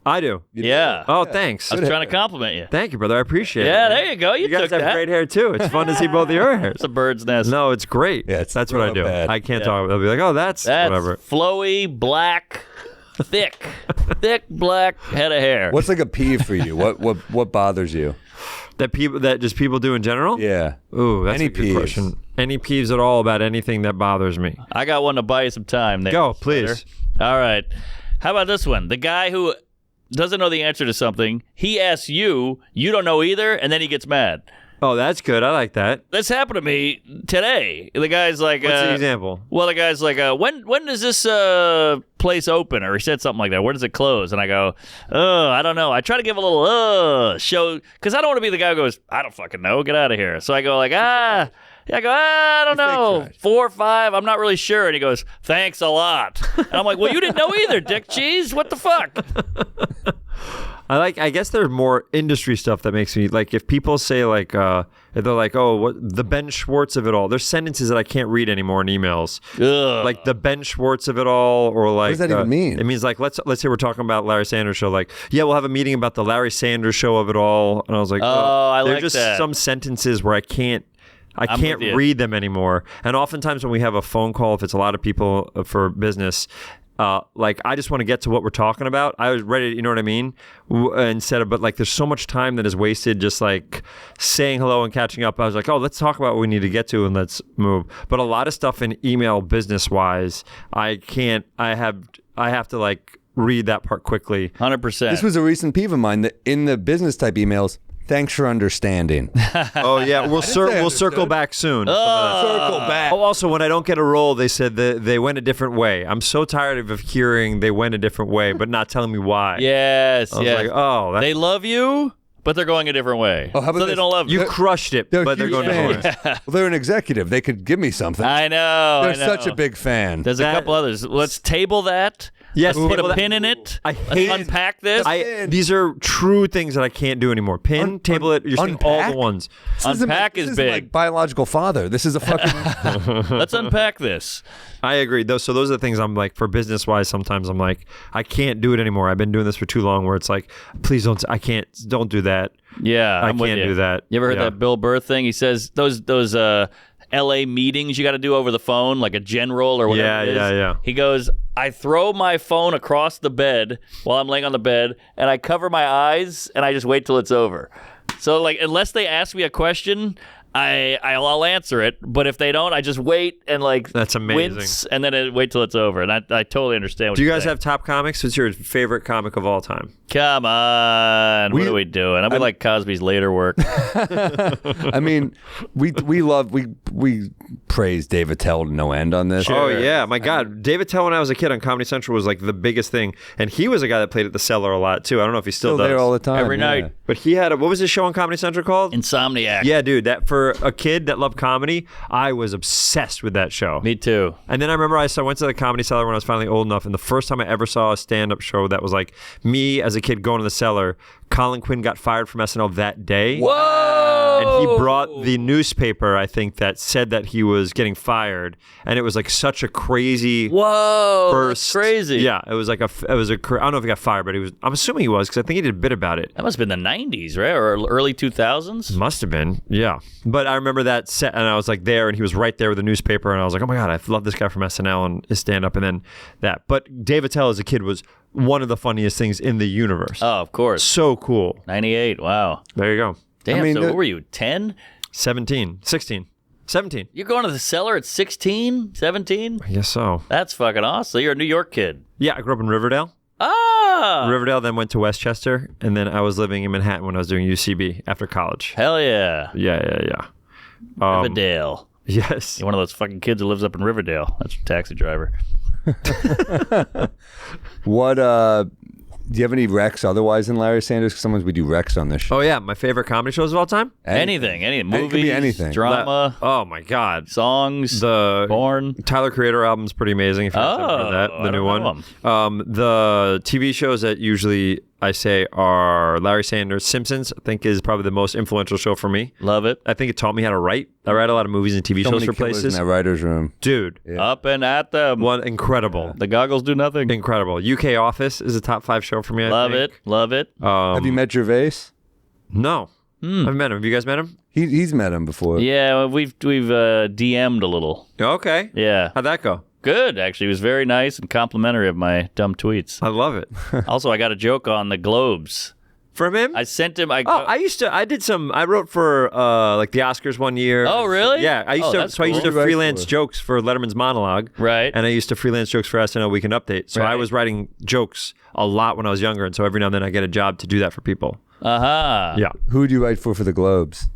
I do. Yeah. Oh, thanks. I was trying to compliment you. Thank you, brother. I appreciate it. Yeah, there you go. You guys took have that. great hair too. It's fun to see both of your hairs. It's a bird's nest. No, it's great. Yeah, it's that's what I real do. bad. I can't talk. I'll be like, oh, that's whatever. Flowy, black, thick black head of hair. What's like a peeve for you? What bothers you? That people do in general? Yeah. Ooh, that's Any a good peeves? question. Any peeves at all about anything that bothers me? I got one to buy you some time. There, Go, please. All right. How about this one? The guy who doesn't know the answer to something, he asks you don't know either, and then he gets mad. Oh, that's good. I like that. This happened to me today. The guy's like, What's the example? Well, the guy's like, when does this place open? Or he said something like that. When does it close? And I go, I don't know. I try to give a little show because I don't want to be the guy who goes, I don't fucking know. Get out of here. So I go like, I don't know. 4 or 5. I'm not really sure. And he goes, thanks a lot. And I'm like, well, you didn't know either, Dick Cheese. What the fuck? I guess there's more industry stuff that makes me like if people say like they're like, oh, what the Ben Schwartz of it all. There's sentences that I can't read anymore in emails. Ugh. Like the Ben Schwartz of it all, or like What does that even mean? It means like let's say we're talking about Larry Sanders Show. Like, yeah, we'll have a meeting about the Larry Sanders Show of it all. And I was like, I they're like just that. some sentences where I can't with you. read them anymore. And oftentimes when we have a phone call, if it's a lot of people for business, like I just want to get to what we're talking about. I was ready, you know what I mean? But like there's so much time that is wasted just like saying hello and catching up. I was like, oh, let's talk about what we need to get to and let's move. But a lot of stuff in email business wise, I have to like read that part quickly. 100%. This was a recent peeve of mine that in the business type emails, thanks for understanding. Oh yeah, we'll circle back soon. Circle back. Oh, also, when I don't get a role, they said that they went a different way. I'm so tired of hearing they went a different way, but not telling me why. Yes, I was yes. like, oh, They love you, but they're going a different way. Oh, how about so they this? don't love you. you crushed it, but they're huge going a different way. fans. Well, they're an executive. They could give me something. I know. They're I know. such a big fan. There's a couple others. Let's table that. Yes, Let's put table a that. pin in it. I Let's hate unpack this. These are true things that I can't do anymore. Pin, table it. You're saying all unpack? the ones. Unpack this is isn't big. like biological father. This is a fucking. Let's unpack this. I agree. So those are the things I'm like, for business wise, sometimes I'm like, I can't do it anymore. I've been doing this for too long where it's like, please don't do that. Yeah, I I'm with can't you. do that. You ever heard Yeah. that Bill Burr thing? He says those LA meetings you got to do over the phone, like a general or whatever it is. Yeah. He goes, I throw my phone across the bed while I'm laying on the bed, and I cover my eyes, and I just wait till it's over. So, like, unless they ask me a question, I'll answer it. But if they don't, I just wait and, like, That's amazing. wince, and then I wait till it's over. And I totally understand what Do you you're guys saying. have top comics? What's your favorite comic of all time? Come on. What are we doing? I'm like Cosby's later work. I mean, we praise Dave Attell to no end on this. Oh yeah, my God, David Tell when I was a kid on Comedy Central was like the biggest thing, and he was a guy that played at the Cellar a lot too. I don't know if he still does. there all the time. Every night. But he had what was his show on Comedy Central called? Insomniac. Yeah, dude, that for a kid that loved comedy, I was obsessed with that show. Me too. And then I remember I went to the Comedy Cellar when I was finally old enough, and the first time I ever saw a stand-up show that was like me as a kid going to the cellar, Colin Quinn got fired from SNL that day. Whoa! And he brought the newspaper, I think, that said that he was getting fired, and it was like such a crazy. Whoa! First, that's crazy. Yeah, it was like I don't know if he got fired, but he was. I'm assuming he was because I think he did a bit about it. That must have been the 90s, right, or early 2000s. Must have been, yeah. But I remember that set, and I was like there, and he was right there with the newspaper, and I was like, oh my god, I love this guy from SNL and his stand-up, and then that. But Dave Attell as a kid was one of the funniest things in the universe. Oh, of course. So cool. 98. Wow. There you go. Damn. So what were you? 10? 17. 16. 17. You're going to the cellar at 16? 17? I guess so. That's fucking awesome. So you're a New York kid. Yeah, I grew up in Riverdale. Ah! Riverdale, then went to Westchester, and then I was living in Manhattan when I was doing UCB after college. Hell yeah. Yeah. Riverdale. Yes. You're one of those fucking kids who lives up in Riverdale. That's a taxi driver. What do you have any recs otherwise than Larry Sanders? Because sometimes we do recs on this show. Oh yeah, my favorite comedy shows of all time? Anything. Movies, it could be anything. Drama, Oh my god. songs, The porn. Tyler Creator album's pretty amazing if you haven't heard that. The I new don't one. know The TV shows that usually I say are Larry Sanders. Simpsons, I think, is probably the most influential show for me. Love it. I think it taught me how to write. I write a lot of movies and TV So shows many for killers places. in that writer's room. Dude, Up and at them. one incredible. The goggles do nothing. Incredible. UK Office is a top 5 show for me. I Love think. it. Love it. Have you met Gervais? No. I've met him. Have you guys met him? He's met him before. Yeah, we've DM'd a little. Okay. Yeah. How'd that go? Good, actually. He was very nice and complimentary of my dumb tweets. I love it. Also, I got a joke on the Globes. From him? I sent him. I wrote for like the Oscars one year. Oh, really? Yeah, I used to. that's So I used to cool. freelance jokes for Letterman's Monologue, Right. And I used to freelance jokes for SNL Weekend Update. So I Right. was writing jokes a lot when I was younger, and so every now and then I get a job to do that for people. Uh-huh. Yeah, Who do you write for the Globes?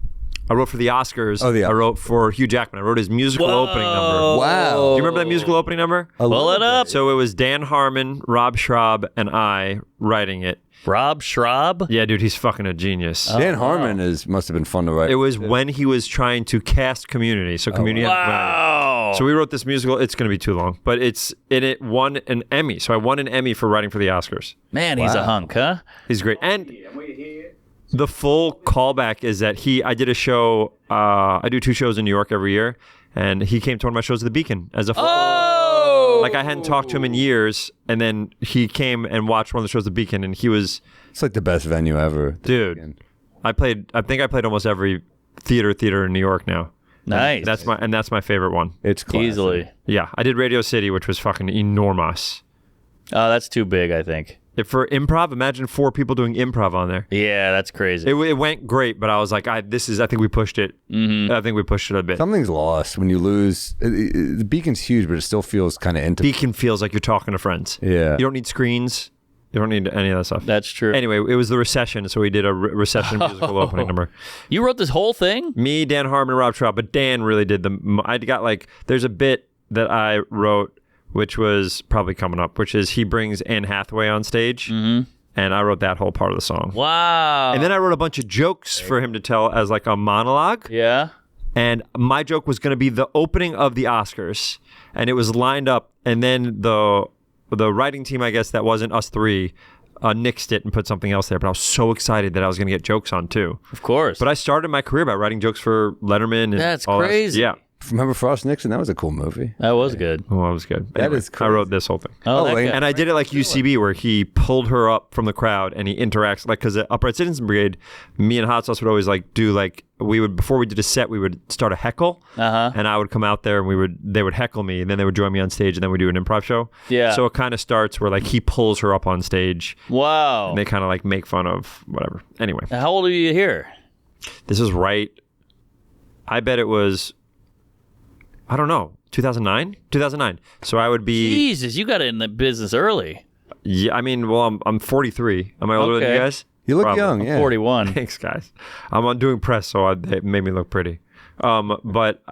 I wrote for the Oscars. Oh, yeah. I wrote for Hugh Jackman. I wrote his musical opening number. Wow. Do you remember that musical opening number? Pull it up. So it was Dan Harmon, Rob Schraub, and I writing it. Rob Schraub? Yeah, dude, he's fucking a genius. Dan Harmon must have been fun to write. It was when he was trying to cast Community. So Community. Wow. So we wrote this musical. It's going to be too long, but it won an Emmy. So I won an Emmy for writing for the Oscars. Man, he's a hunk, huh? He's great. And the full callback is that I did a show. I do 2 shows in New York every year, and he came to one of my shows at the Beacon as a. Like I hadn't talked to him in years, and then he came and watched one of the shows at the Beacon, and he was. It's like the best venue ever. Dude, I think I played almost every theater in New York now. Nice. That's my favorite one. It's classic. Easily. Yeah, I did Radio City, which was fucking enormous. Oh, that's too big, I think. If for improv, imagine 4 people doing improv on there. Yeah, that's crazy. It went great, but I was like, I think we pushed it. I think we pushed it a bit. Something's lost when you lose. The Beacon's huge, but it still feels kind of intimate. Beacon feels like you're talking to friends. Yeah. You don't need screens. You don't need any of that stuff. That's true. Anyway, it was the recession, so we did a recession musical opening number. You wrote this whole thing? Me, Dan Harmon, Rob Schraub, but Dan really did I got like, there's a bit that I wrote, which was probably coming up, which is he brings Anne Hathaway on stage. Mm-hmm. And I wrote that whole part of the song. Wow. And then I wrote a bunch of jokes for him to tell as like a monologue. Yeah. And my joke was going to be the opening of the Oscars. And it was lined up. And then the writing team, I guess, that wasn't us 3, nixed it and put something else there. But I was so excited that I was going to get jokes on too. Of course. But I started my career by writing jokes for Letterman. And That's all crazy. Yeah. Remember Frost Nixon? That was a cool movie. That was good. Oh, that was good. That is I crazy. wrote this whole thing. Oh, that and- guy. And I did it like UCB, where he pulled her up from the crowd and he interacts, like, because at Upright Citizen Brigade, me and Hot Sauce would always like do like, before we did a set, we would start a heckle, and I would come out there and they would heckle me, and then they would join me on stage, and then we do an improv show. Yeah. So it kind of starts where like he pulls her up on stage, Wow. and they kind of like make fun of whatever. Anyway, How old are you here? this is right. I bet it was, I don't know, 2009. So I would be. Jesus, you got in the business early. Yeah, I mean, well, I'm 43. Am I older than you Okay. guys? You look Probably. young, yeah. 41. Thanks, guys. I'm on doing press, so it made me look pretty. But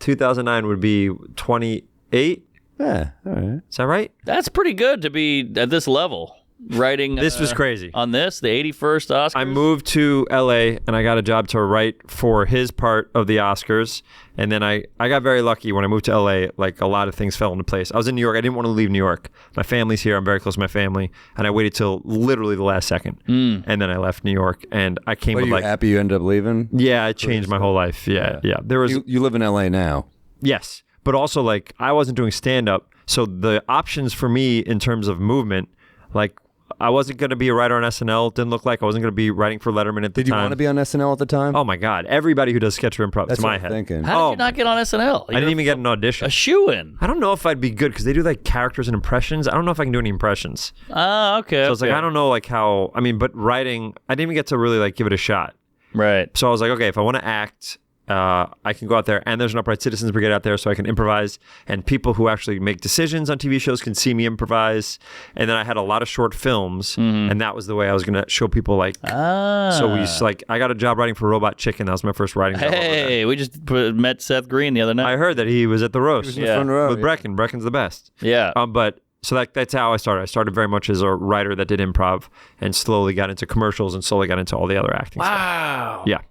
2009 would be 28. Yeah, all right. Is that right? That's pretty good to be at this level. writing? This was crazy. On the 81st Oscars? I moved to LA and I got a job to write for his part of the Oscars. And then I got very lucky when I moved to LA. Like, a lot of things fell into place. I was in New York. I didn't want to leave New York. My family's here. I'm very close to my family. And I waited till literally the last second. And then I left New York. And I came Are with you like... happy you ended up leaving? Yeah, it changed my whole life. Yeah. There was... You live in LA now. Yes. But also, like, I wasn't doing stand-up. So the options for me in terms of movement, like, I wasn't going to be a writer on SNL. It didn't look like I wasn't going to be writing for Letterman at the time. Did you want to be on SNL at the time? Oh my God! Everybody who does sketch or improv, That's to my what I'm head. thinking. How did you not get on SNL? I didn't even get an audition. A shoo-in. I don't know if I'd be good because they do like characters and impressions. I don't know if I can do any impressions. Oh, okay. So it's like I don't know like how. I mean, but writing, I didn't even get to really like give it a shot. Right. So I was like, okay, if I want to act, I can go out there, and there's an Upright Citizens Brigade out there, so I can improvise, and people who actually make decisions on TV shows can see me improvise. And then I had a lot of short films, and that was the way I was going to show people like. So we just, like, I got a job writing for Robot Chicken. That was my first writing job. Hey, we just met Seth Green the other night. I heard that he was at the roast. in the front row, with yeah. Brecken. Brecken's the best. Yeah. But so that's how I started. I started very much as a writer that did improv, and slowly got into commercials, and slowly got into all the other acting stuff. Wow. Yeah.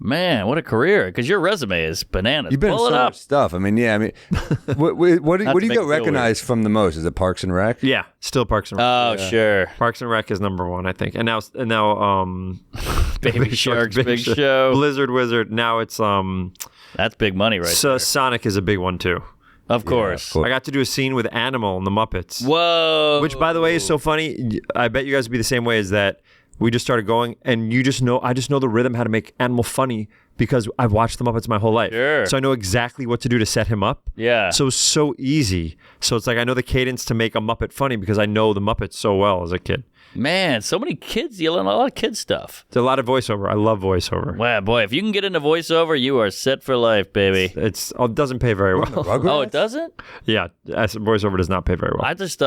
Man, what a career! Because your resume is bananas. You've been in Pull so it up. much stuff. I mean, yeah. I mean, what do Not you to get make it feel recognized from the most? Is it Parks and Rec? Yeah. Still Parks and Rec. Oh, sure. Parks and Rec is number one, I think. And now Baby Shark's Big Show. Blizzard Wizard. Now it's That's big money right so there. Sonic is a big one too. Of course. I got to do a scene with Animal and the Muppets. Whoa. Which, by the way, is so funny. I bet you guys would be the same way, is that we just started going, and I just know the rhythm, how to make Animal funny, because I've watched the Muppets my whole life. Sure. So I know exactly what to do to set him up. Yeah. So easy. So it's like I know the cadence to make a Muppet funny because I know the Muppets so well as a kid. Man, so many kids. You learn a lot of kid stuff. There's a lot of voiceover. I love voiceover. Wow, boy, if you can get into voiceover, you are set for life, baby. It doesn't pay very well. Oh, it doesn't? Yeah, voiceover does not pay very well. I just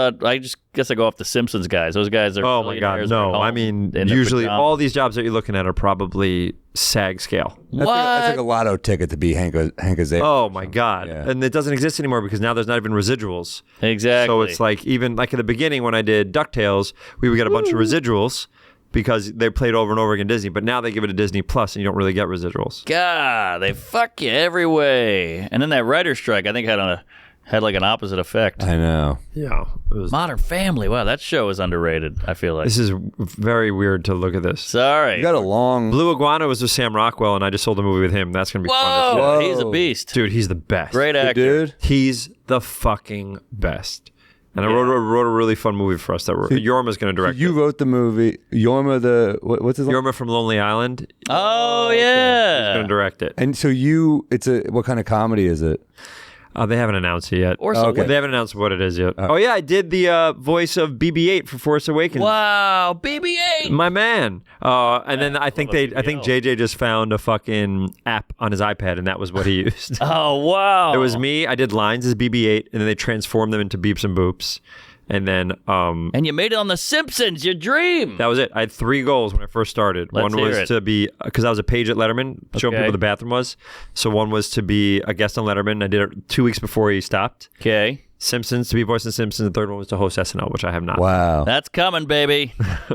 guess I go off the Simpsons guys. Those guys are. Oh my God, millionaires no! at home I mean, in their usually pajamas. all these jobs that you're looking at are probably SAG scale. That's like a lotto ticket to be Hank Azaria. Oh my God! Yeah. And it doesn't exist anymore because now there's not even residuals. Exactly. So it's like, even like at the beginning when I did DuckTales, we would get a bunch of residuals because they played over and over again Disney. But now they give it a Disney Plus, and you don't really get residuals. God, they fuck you every way. And then that writer's strike, I think, had like an opposite effect. I know. Yeah. Modern Family. Wow, that show is underrated, I feel like. This is very weird to look at this. Sorry. You got a long. Blue Iguana was with Sam Rockwell, and I just sold a movie with him. That's going to be fun. Whoa, he's a beast. Dude, he's the best. Great actor. Dude. He's the fucking best. And I wrote a really fun movie for us that Yorma's going to direct. You wrote the movie. Yorma, what's his name? Yorma from Lonely Island. Oh, yeah. He's going to direct it. And so what kind of comedy is it? They haven't announced it yet. Okay. They haven't announced what it is yet. Oh yeah, I did the voice of BB-8 for Force Awakens. Wow, BB-8. My man. And then I think JJ just found a fucking app on his iPad, and that was what he used. Oh, wow. It was me. I did lines as BB-8, and then they transformed them into beeps and boops. And then and you made it on The Simpsons, your dream. that was it. I had 3 goals when I first started. Let's one hear was it. to be, because I was a page at Letterman, showing Okay. people the bathroom was. So one was to be a guest on Letterman. I did it 2 weeks before he stopped. Okay. Simpsons, to be voiced in Simpsons. The third one was to host SNL, which I have not. Wow. That's coming, baby.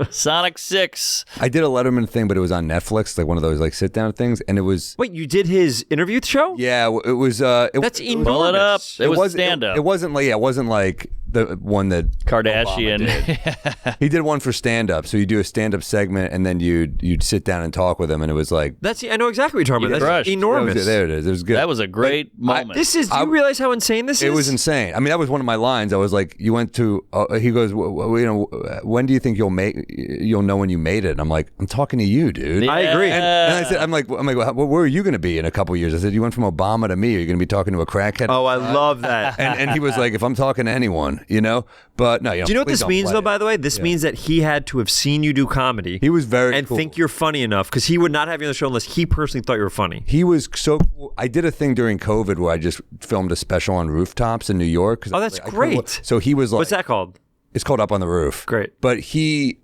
Sonic 6. I did a Letterman thing, but it was on Netflix, like one of those like sit down things, and it was. Wait, you did his interview show? Yeah, it was. That's it was- enormous. Pull it up. It was stand-up. It wasn't like it wasn't like the one that Kardashian. Obama did. He did one for stand up. So you do a stand up segment, and then you'd sit down and talk with him, and it was like I know exactly what you're talking about. That's crushed. enormous. there it is. It was good. That was a great moment. Do you realize how insane this is? It was insane. I mean, that was one of my lines. I was like, "You went to." He goes, "When do you think you'll know when you made it?" And I'm like, "I'm talking to you, dude." Yeah. I agree. And I said, "I'm like, where are you going to be in a couple years?" I said, "You went from Obama to me. Are you going to be talking to a crackhead?" Oh, I love that. And he was like, "If I'm talking to anyone, you know." But no, Do you know what please this don't means, play though, it. by the way? This means that he had to have seen you do comedy. He was very and cool. think you're funny enough, because he would not have you on the show unless he personally thought you were funny. He was so cool. I did a thing during COVID where I just filmed a special on rooftops in New York. 'Cause Oh, that's I great. So he was like, What's that called? It's called Up on the Roof. Great. But he,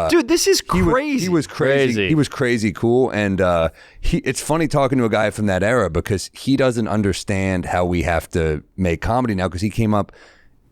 Dude, this is crazy. He was crazy. Crazy. He was crazy cool, and it's funny talking to a guy from that era because he doesn't understand how we have to make comedy now because he came up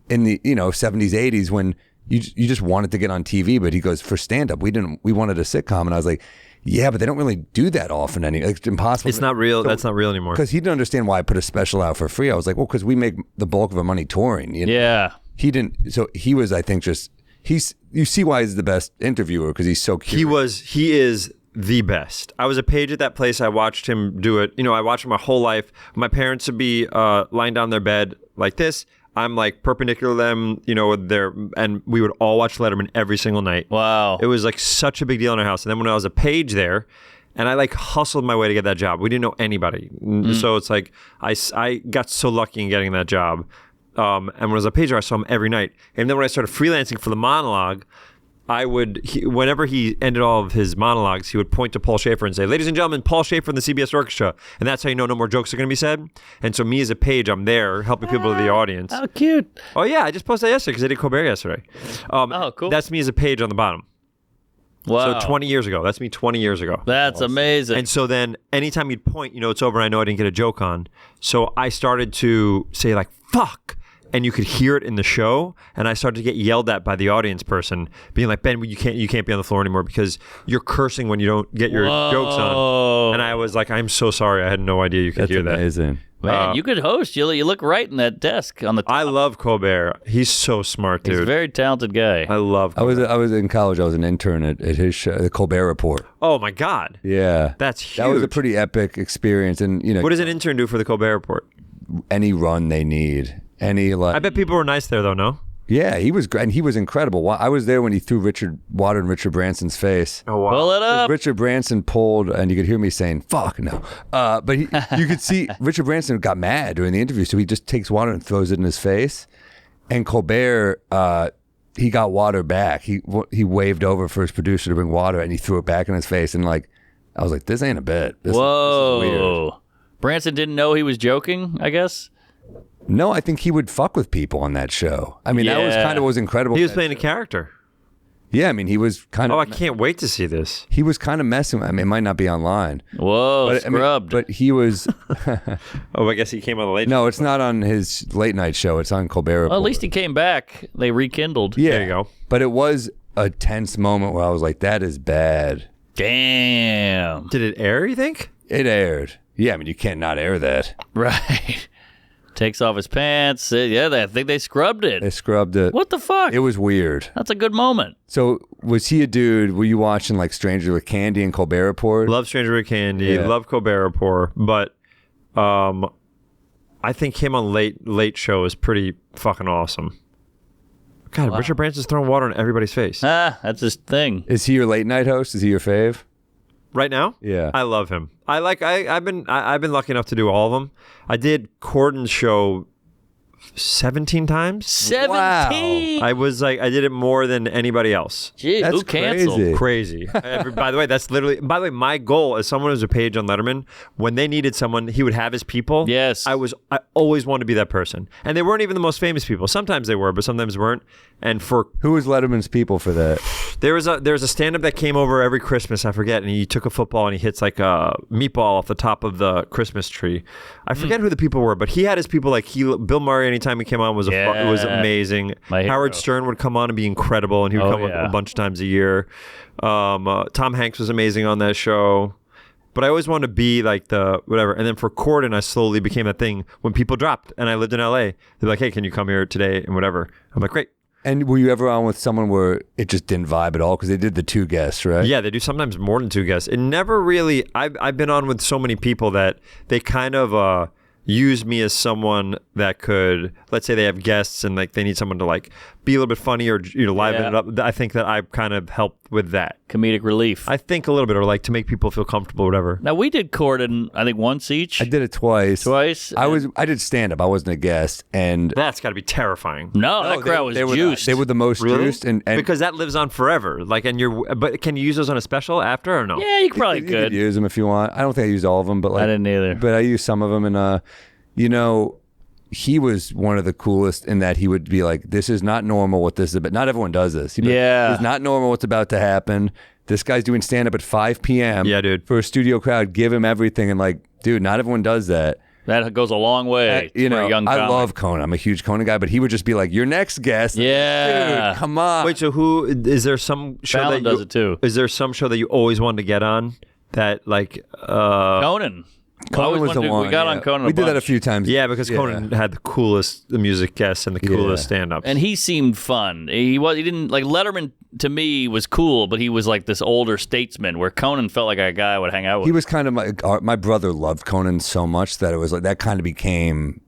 in the 70s, 80s when you just wanted to get on TV. But he goes, for stand up, we wanted a sitcom, and I was like, yeah, but they don't really do that often. It's impossible. It's not real. That's not real anymore. Because he didn't understand why I put a special out for free. I was like, well, because we make the bulk of our money touring. You know? Yeah. He didn't. So he was, I think, you see why he's the best interviewer, because he's so curious. He is the best. I was a page at that place. I watched him do it. I watched him my whole life. My parents would be lying down their bed like this. I'm like perpendicular to them, and we would all watch Letterman every single night. Wow. It was like such a big deal in our house. And then when I was a page there, and I like hustled my way to get that job. We didn't know anybody. So it's like I got so lucky in getting that job. And when I was a pager, I saw him every night. And then when I started freelancing for the monologue, whenever he ended all of his monologues, he would point to Paul Schaefer and say, "Ladies and gentlemen, Paul Schaefer and the CBS Orchestra." And that's how you know no more jokes are going to be said. And so me as a page, I'm there helping people to the audience. How cute. Oh, yeah. I just posted that yesterday because I did Colbert yesterday. Oh, cool. That's me as a page on the bottom. Wow. So 20 years ago. That's me 20 years ago. That's amazing. And so then anytime you'd point, it's over and I know I didn't get a joke on. So I started to say like, fuck. And you could hear it in the show, and I started to get yelled at by the audience person, being like, "Ben, you can't be on the floor anymore because you're cursing when you don't get your jokes on." And I was like, "I'm so sorry, I had no idea you could hear that." Amazing. Man, you could host. You look right in that desk on the top. I love Colbert. He's so smart, dude. He's a very talented guy. I love Colbert. I was in college. I was an intern at his show, the Colbert Report. Oh my God. Yeah, that's huge. That was a pretty epic experience. And what does an intern do for the Colbert Report? Any run they need. I bet people were nice there, though, no? Yeah, he was great. And he was incredible. I was there when he threw water in Richard Branson's face. Oh, wow. Pull it up. Richard Branson pulled, and you could hear me saying, fuck, no. But you could see Richard Branson got mad during the interview, so he just takes water and throws it in his face. And Colbert, he got water back. He waved over for his producer to bring water, and he threw it back in his face. And I was like, this ain't a bit. This is weird. Branson didn't know he was joking, I guess? No, I think he would fuck with people on that show. I mean, that was kind of what was incredible. He was playing a character. Yeah, I mean, he was kind of... Oh, I can't wait to see this. He was kind of messing with... I mean, it might not be online. Whoa, scrubbed. But he was... Oh, I guess he came on the late No, it's not on his late night show. It's on Colbert Report. Well, at least he came back. They rekindled. Yeah. There you go. But it was a tense moment where I was like, that is bad. Damn. Did it air, you think? It aired. Yeah, I mean, you can't not air that. Right. Takes off his pants. Yeah, I think they scrubbed it. They scrubbed it. What the fuck? It was weird. That's a good moment. So was he a dude? Were you watching like Stranger with Candy and Colbert Report? Love Stranger with Candy. Love Colbert Report. But I think him on late show is pretty fucking awesome. God, wow. Richard Branson's throwing water on everybody's face. That's his thing. Is he your late night host? Is he your fave? Right now? Yeah. I love him. I've been lucky enough to do all of them. I did Corden's show 17 times. 17? Wow. I did it more than anybody else. Gee, that's who canceled? Crazy. By the way, my goal as someone who's a page on Letterman, when they needed someone, he would have his people. Yes. I always wanted to be that person. And they weren't even the most famous people. Sometimes they were, but sometimes weren't. And for who was Letterman's people for that? There was a stand-up that came over every Christmas, I forget, and he took a football and he hits like a meatball off the top of the Christmas tree. I forget who the people were, but he had his people like Bill Murray anytime he came on was amazing. Howard Stern would come on and be incredible, and he would come a bunch of times a year. Tom Hanks was amazing on that show. But I always wanted to be like the whatever. And then for Corden, I slowly became that thing when people dropped and I lived in LA. They're like, hey, can you come here today and whatever. I'm like, great. And were you ever on with someone where it just didn't vibe at all? Because they did the 2 guests, right? Yeah, they do sometimes more than 2 guests. It never really... I've been on with so many people that they kind of use me as someone that could... Let's say they have guests and like they need someone to like be a little bit funny or liven it up. I think that I kind of helped with that. Comedic relief. I think a little bit, or like to make people feel comfortable or whatever. Now we did Corden, I think once each. I did it twice. I did stand-up. I wasn't a guest, and that's got to be terrifying. No, that crowd was juiced. They were the most juiced, and because that lives on forever. Like, but can you use those on a special after or no? Yeah, you probably you could use them if you want. I don't think I used all of them, but like I didn't either. But I used some of them, and he was one of the coolest in that he would be like, this is not normal what this is about. Not everyone does this. It's not normal what's about to happen. This guy's doing stand-up at 5 p.m. Yeah, dude. For a studio crowd, give him everything. And like, dude, not everyone does that. That goes a long way for a young comic. I love Conan. I'm a huge Conan guy, but he would just be like, your next guest. Yeah. Dude, come on. Wait, so is there some show Fallon that does it too. Is there some show that you always wanted to get on that like Conan. Conan was the one. We got on Conan. We did that a few times. Yeah, because Conan had the coolest music guests and the coolest stand-ups. And he seemed fun. He didn't like Letterman to me was cool, but he was like this older statesman where Conan felt like a guy I would hang out with. He was kind of my brother loved Conan so much that it was like that kind of became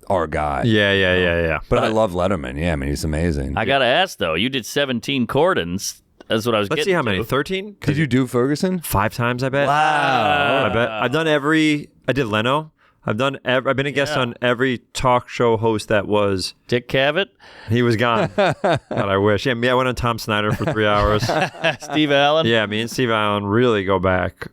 our guy. Yeah. But I love Letterman. Yeah, I mean, he's amazing. I got to ask though, you did 17 Cordons. That's what I was Let's getting see how many. to. 13? Did you do Ferguson? 5 times, I bet. Wow. I bet. I've done I did Leno. I've been a guest on every talk show host that was. Dick Cavett? He was gone. God, I wish. Yeah, I went on Tom Snyder for 3 hours. Steve Allen? Yeah, me and Steve Allen really go back.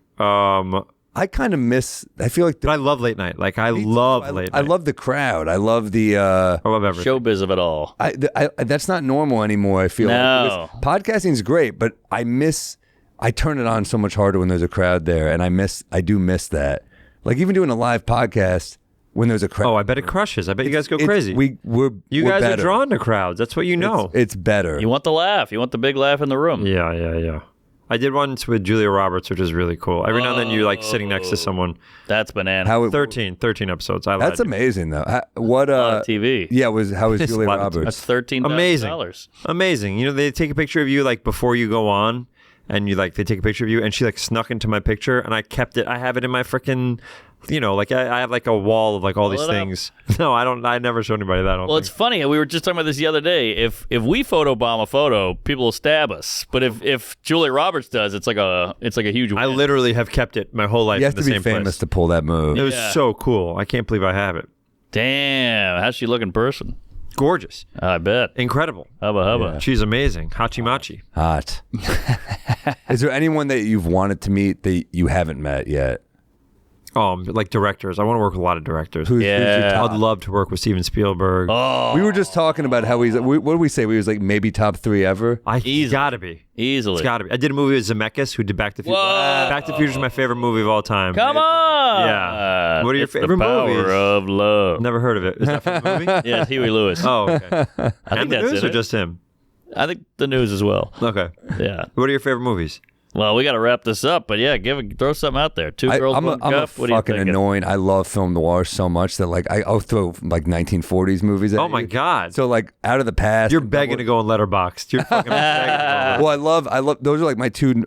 I kind of miss. I feel like. But I love late night. Like I love late night. I love the crowd. I love the. I love everything. Showbiz of it all. That's not normal anymore. I feel No. like podcasting is great, but I turn it on so much harder when there's a crowd there, and I do miss that. Like even doing a live podcast when there's a crowd. Oh, I bet it crushes. I bet you guys go crazy. We're guys better. are drawn to crowds. That's what you know. It's better. You want the laugh. You want the big laugh in the room. Yeah. I did once with Julia Roberts, which is really cool. Every now and then you like sitting next to someone. That's banana. 13 episodes. That's amazing though. What TV. Yeah, how was Julia Live Roberts? That's $13,000. Amazing. You know, they take a picture of you like before you go on, and they take a picture of you, and she like snuck into my picture, and I kept it. I have it in my freaking, like I have like a wall of like all these things. No, I don't. I never show anybody that. Well, it's funny. We were just talking about this the other day. If we photobomb a photo, people will stab us. But if Julia Roberts does, it's like a huge win. I literally have kept it my whole life. You have in the to be same famous place. to pull that move. It was so cool. I can't believe I have it. Damn, how's she look in person? Gorgeous. I bet. Incredible. Hubba. She's amazing. Hachi Machi. Hot. Is there anyone that you've wanted to meet that you haven't met yet? Like directors. I want to work with a lot of directors. Who's your top? I'd love to work with Steven Spielberg. Oh, We were just talking about how he's. What did we say? We was like maybe top 3 ever. He's got to be. easily. It's got to be. I did a movie with Zemeckis who did Back to the Future. Whoa. Back to the Future is my favorite movie of all time. Come on. Yeah. What are your It's favorite the power movies? of love. Never heard of it. Is that from the movie? Yeah, Huey Lewis. Oh, okay. I think And the that's news it. or just him? I think the news as well. Okay. Yeah. What are your favorite movies? Well, we got to wrap this up, but yeah, throw something out there. Two girls, I'm one a cup. What are you fucking thinking? annoying. I love film noir so much that like I'll throw like 1940s movies at Oh my you. God. So like Out of the Past. You're begging to go on Letterboxd. You're fucking begging. Well, I love those are like my two,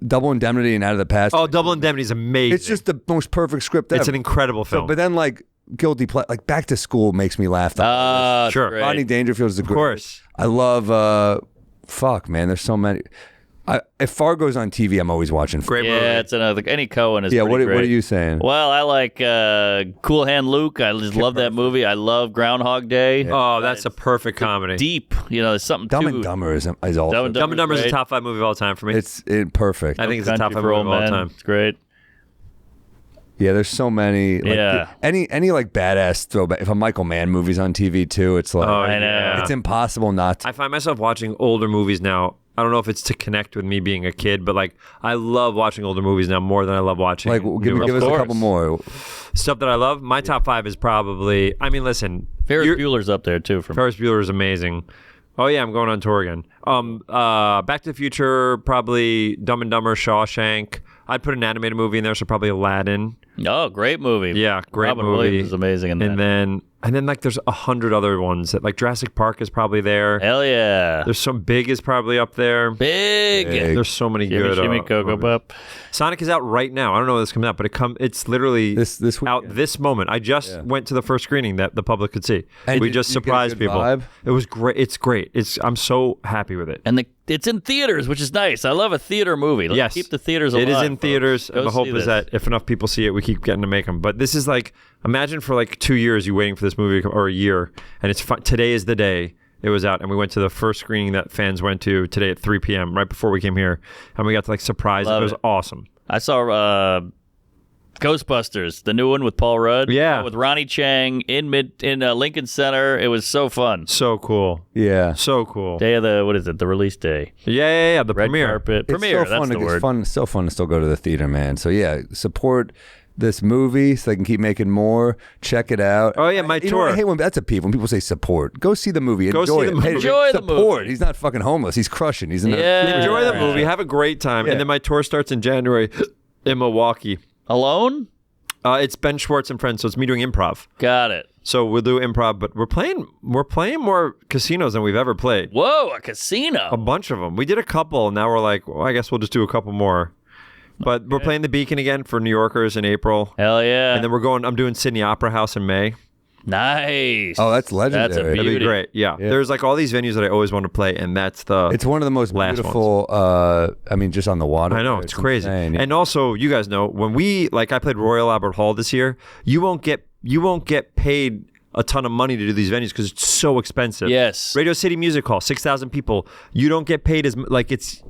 Double Indemnity and Out of the Past. Oh, Double Indemnity is amazing. It's just the most perfect script ever. It's an incredible film. But then like Guilty Pleasure, like Back to School makes me laugh. Sure. Great. Rodney Dangerfield is the Of great. course. I love. Fuck, man. There's so many. If Fargo's on TV, I'm always watching. Great movie. Yeah, it's another. Any Cohen is Yeah, pretty what great. are you saying? Well, I like Cool Hand Luke. I just love that movie. I love Groundhog Day. Oh, that's a perfect comedy. Deep. There's something Dumb to and Dumber is also. Dumb and Dumb and Dumber is a great. top 5 movie of all time for me. It's perfect. I think it's a top Country 5 for movie Old of all Men. time. It's great. Yeah, there's so many. Like, Yeah. Any like badass throwback. If a Michael Mann movie's on TV too, it's like Oh, I know. yeah. it's impossible not to. I find myself watching older movies now. I don't know if it's to connect with me being a kid, but like I love watching older movies now more than I love watching. Like, give newer us a course. couple more. stuff that I love. My top 5 is probably. I mean, listen, Ferris Bueller's up there too for me. Ferris Bueller is amazing. Oh yeah, I'm going on tour again. Back to the Future, probably Dumb and Dumber, Shawshank. I'd put an animated movie in there, so probably Aladdin. Oh, great movie. Yeah, great Robin movie. Williams is amazing in that. And then like there's 100 other ones that like Jurassic Park is probably there. Hell yeah. There's some Big is probably up there. Big. There's so many Shimmy, good. shimmy, Cocoa movies. Pup. Sonic is out right now. I don't know when this comes out, but it's literally This out weekend. this moment. I just went to the first screening that the public could see. And we did just you get a surprised good people. vibe? It was great. It's great. I'm so happy with it. And it's in theaters, which is nice. I love a theater movie. Let's Yes. keep the theaters alive. It is in folks. theaters. Go And the hope see is this. that if enough people see it, we keep getting to make them. But this is like, imagine for like 2 years you waiting for this movie to come, or a year, and it's fun. Today is the day it was out, and we went to the first screening that fans went to today at 3 p.m. right before we came here, and we got to like surprise. Love It was it. awesome. I saw Ghostbusters, the new one with Paul Rudd. Yeah. With Ronnie Chang in Lincoln Center. It was so fun. So cool. Yeah. So cool. Day of the release day. Yeah. The Red premiere. carpet. It's Premiere, so fun that's the word. It's so fun to still go to the theater, man. So yeah, support this movie so they can keep making more. Check it out. Oh, yeah, my You know tour. what? I hate when that's a peeve when people say support. Go see the movie. Go Enjoy see the it. movie. Hey, Enjoy the support. movie. He's not fucking homeless. He's crushing. He's in Yeah. Enjoy the movie. Have a great time. Yeah. And then my tour starts in January in Milwaukee. Alone? It's Ben Schwartz and friends, so it's me doing improv. Got it. So we'll do improv, but we're playing more casinos than we've ever played. Whoa, a casino. A bunch of them. We did a couple, and now we're like, well, I guess we'll just do a couple more. But we're playing the Beacon again for New Yorkers in April. Hell yeah. And then I'm doing Sydney Opera House in May. Nice. Oh, that's legendary. That's a That'd beauty. be great. Yeah. There's like all these venues that I always want to play, and that's the It's one of the most last beautiful. I mean, just on the water. I know, there. it's crazy. insane. And also, you guys know, when I played Royal Albert Hall this year, you won't get paid a ton of money to do these venues because it's so expensive. Yes. Radio City Music Hall, 6,000 people. You don't get paid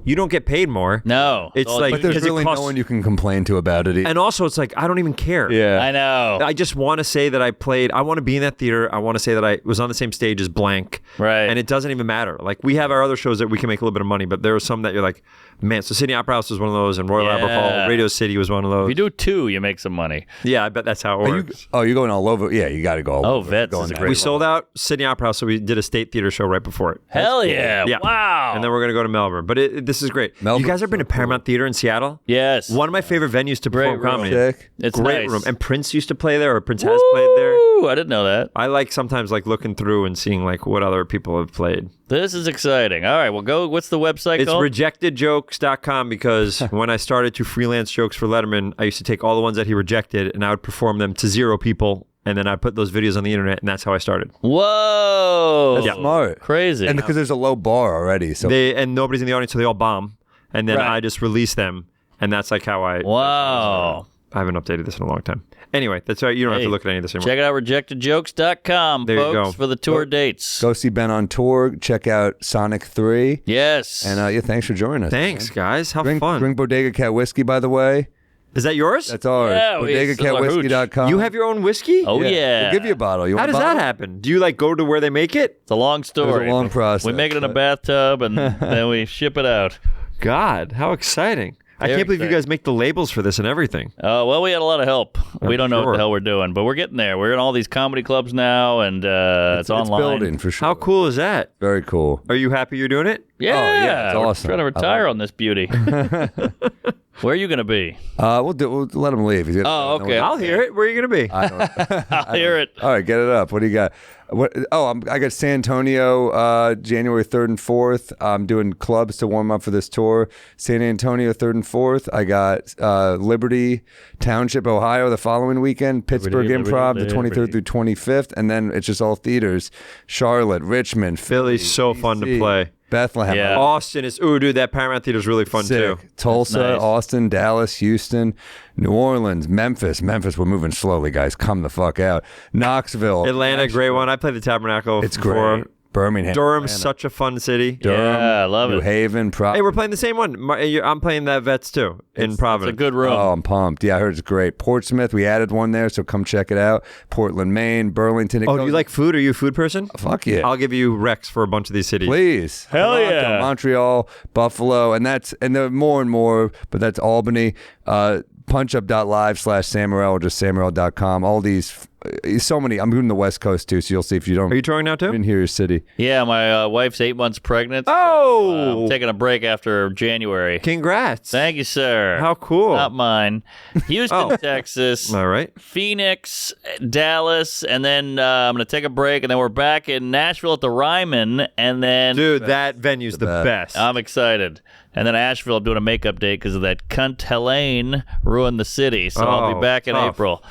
you don't get paid more. No. It's all like- but there's because it really costs- no one you can complain to about it. And also, it's like, I don't even care. yeah, I know. I just want to say that I want to be in that theater. I want to say that I was on the same stage as blank. Right. And it doesn't even matter. Like, we have our other shows that we can make a little bit of money, but there are some that you're like, man, so Sydney Opera House was one of those, and Royal Albert Hall, Radio City was one of those. If you do 2, you make some money. Yeah, I bet that's how it works. you're going all over. Yeah, you got to go all over. Vets Going is a there. great We sold out Sydney Opera House, so we did a State Theater show right before it. Hell yeah. Yeah. Wow. And then we're going to go to Melbourne. But this is great. Melbourne's You guys ever been so to Paramount Theater in Seattle? Yes. One of my favorite venues to perform Great room. comedy. Sick. It's Great nice. room. And Prince used to play there, or Prince has played there. Ooh, I didn't know that. I like sometimes like looking through and seeing like what other people have played. This is exciting. All right, well, go. What's the website It's called? rejectedjokes.com because when I started to freelance jokes for Letterman, I used to take all the ones that he rejected and I would perform them to 0 people. And then I'd put those videos on the internet, and that's how I started. Whoa. That's smart. Crazy. And because there's a low bar already, so And nobody's in the audience, so they all bomb. And then Right. I just release them, and that's like how I... Wow. I haven't updated this in a long time. Anyway, that's all right. You don't have to look at any of this anymore. Check it out, rejectedjokes.com, There you folks, go. for the tour dates. go see Ben on tour. Check out Sonic 3. Yes. And yeah, thanks for joining us. Thanks, guys. How Drink, fun. drink Bodega Cat whiskey, by the way. Is that yours? That's ours. Yeah, it's our hooch. BodegaCatWhiskey.com. You have your own whiskey? Oh, yeah. We'll give you a bottle. You How want does a bottle? that happen? Do you like go to where they make it? It's a long story. It was a long process. We make it in a bathtub, and then we ship it out. God, how exciting. I Very can't believe you exciting. guys make the labels for this and everything. Well, we had a lot of help. We don't know what sure. the hell we're doing, but we're getting there. We're in all these comedy clubs now, and it's It's online. building for sure. How cool is that? Very cool. Are you happy you're doing it? Yeah, yeah, it's we're awesome. trying to I retire love on this beauty. Where are you going to be? We'll let him leave. Oh, okay. I'll hear it. Where are you going to be? I'll hear it. All right, get it up. What do you got? I got San Antonio, January 3rd and 4th. I'm doing clubs to warm up for this tour. San Antonio, 3rd and 4th. I got Liberty Township, Ohio, the following weekend. Pittsburgh Liberty, Improv, the Liberty. 23rd through 25th. And then it's just all theaters. Charlotte, Richmond, Philly's so fun to DC, play. Bethlehem. Yeah. Austin is, ooh, dude, that Paramount Theater is really fun Sick. too. Tulsa, That's nice. Austin, Dallas, Houston, New Orleans, Memphis. We're moving slowly, guys. Come the fuck out. Knoxville. Atlanta, great one. I played the Tabernacle. It's before. great. Birmingham. Durham's Atlanta. such a fun city. Durham, Yeah, I love New it. Haven. Hey, we're playing the same one. I'm playing that Vets too in It's Providence. a good room. Oh, I'm pumped. Yeah, I heard it's great. Portsmouth, we added one there, so come check it out. Portland, Maine, Burlington. It Oh, do goes- you like food? Are you a food person? Fuck yeah. I'll give you recs for a bunch of these cities. Please. Hell Toronto, yeah. Montreal, Buffalo, and there are more and more, but that's Albany. Punchup.live/Samuel or just Samuel.com. All these, so many. I'm doing the West Coast too, so you'll see if you don't. Are you touring now too? in here, your city. Yeah, my wife's 8 months pregnant. Oh, I'm taking a break after January. congrats. Thank you, sir. How cool. Not mine. Houston, Oh. Texas. All right. Phoenix, Dallas, and then I'm going to take a break, and then we're back in Nashville at the Ryman, and then Dude, that venue's the best. best. I'm excited. And then Asheville, I'm doing a makeup date because of that cunt Helene ruined the city, so I'll Oh, be back in tough. April.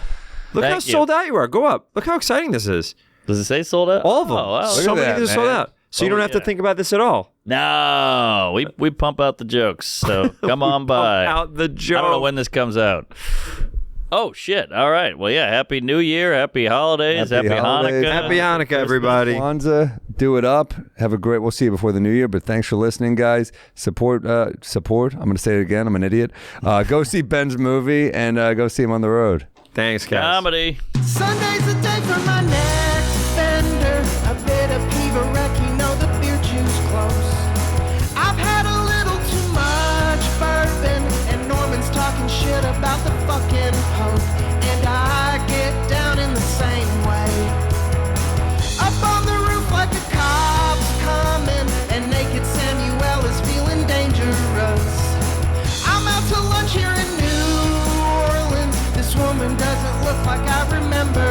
Look how Thank you. sold out you are. Go up. Look how exciting this is. Does it say sold out? All of them. Oh, wow. So at many that, things are sold man. out. So you don't have to yeah. think about this at all. No, we pump out the jokes, so come on by. Out the joke. I don't know when this comes out. Oh, shit. All right. Well, yeah, Happy New Year, Happy Holidays, Happy Happy holidays. Hanukkah. Happy Hanukkah, everybody. Kwanzaa, do it up. Have a great. We'll see you before the new year. But thanks for listening, guys. Support. I'm going to say it again. I'm an idiot. Go see Ben's movie and go see him on the road. Thanks, guys. Comedy. Sunday's a day for my next offender. A bit of Peeves, you know the beer juice close. I've had a little too much bourbon, and Norman's talking shit shit about the fucking Pope, and I get down in the same way. Up on the roof like a cop's coming, and naked Samuel is feeling dangerous. I'm out to lunch here in New Orleans. This woman doesn't look like I remember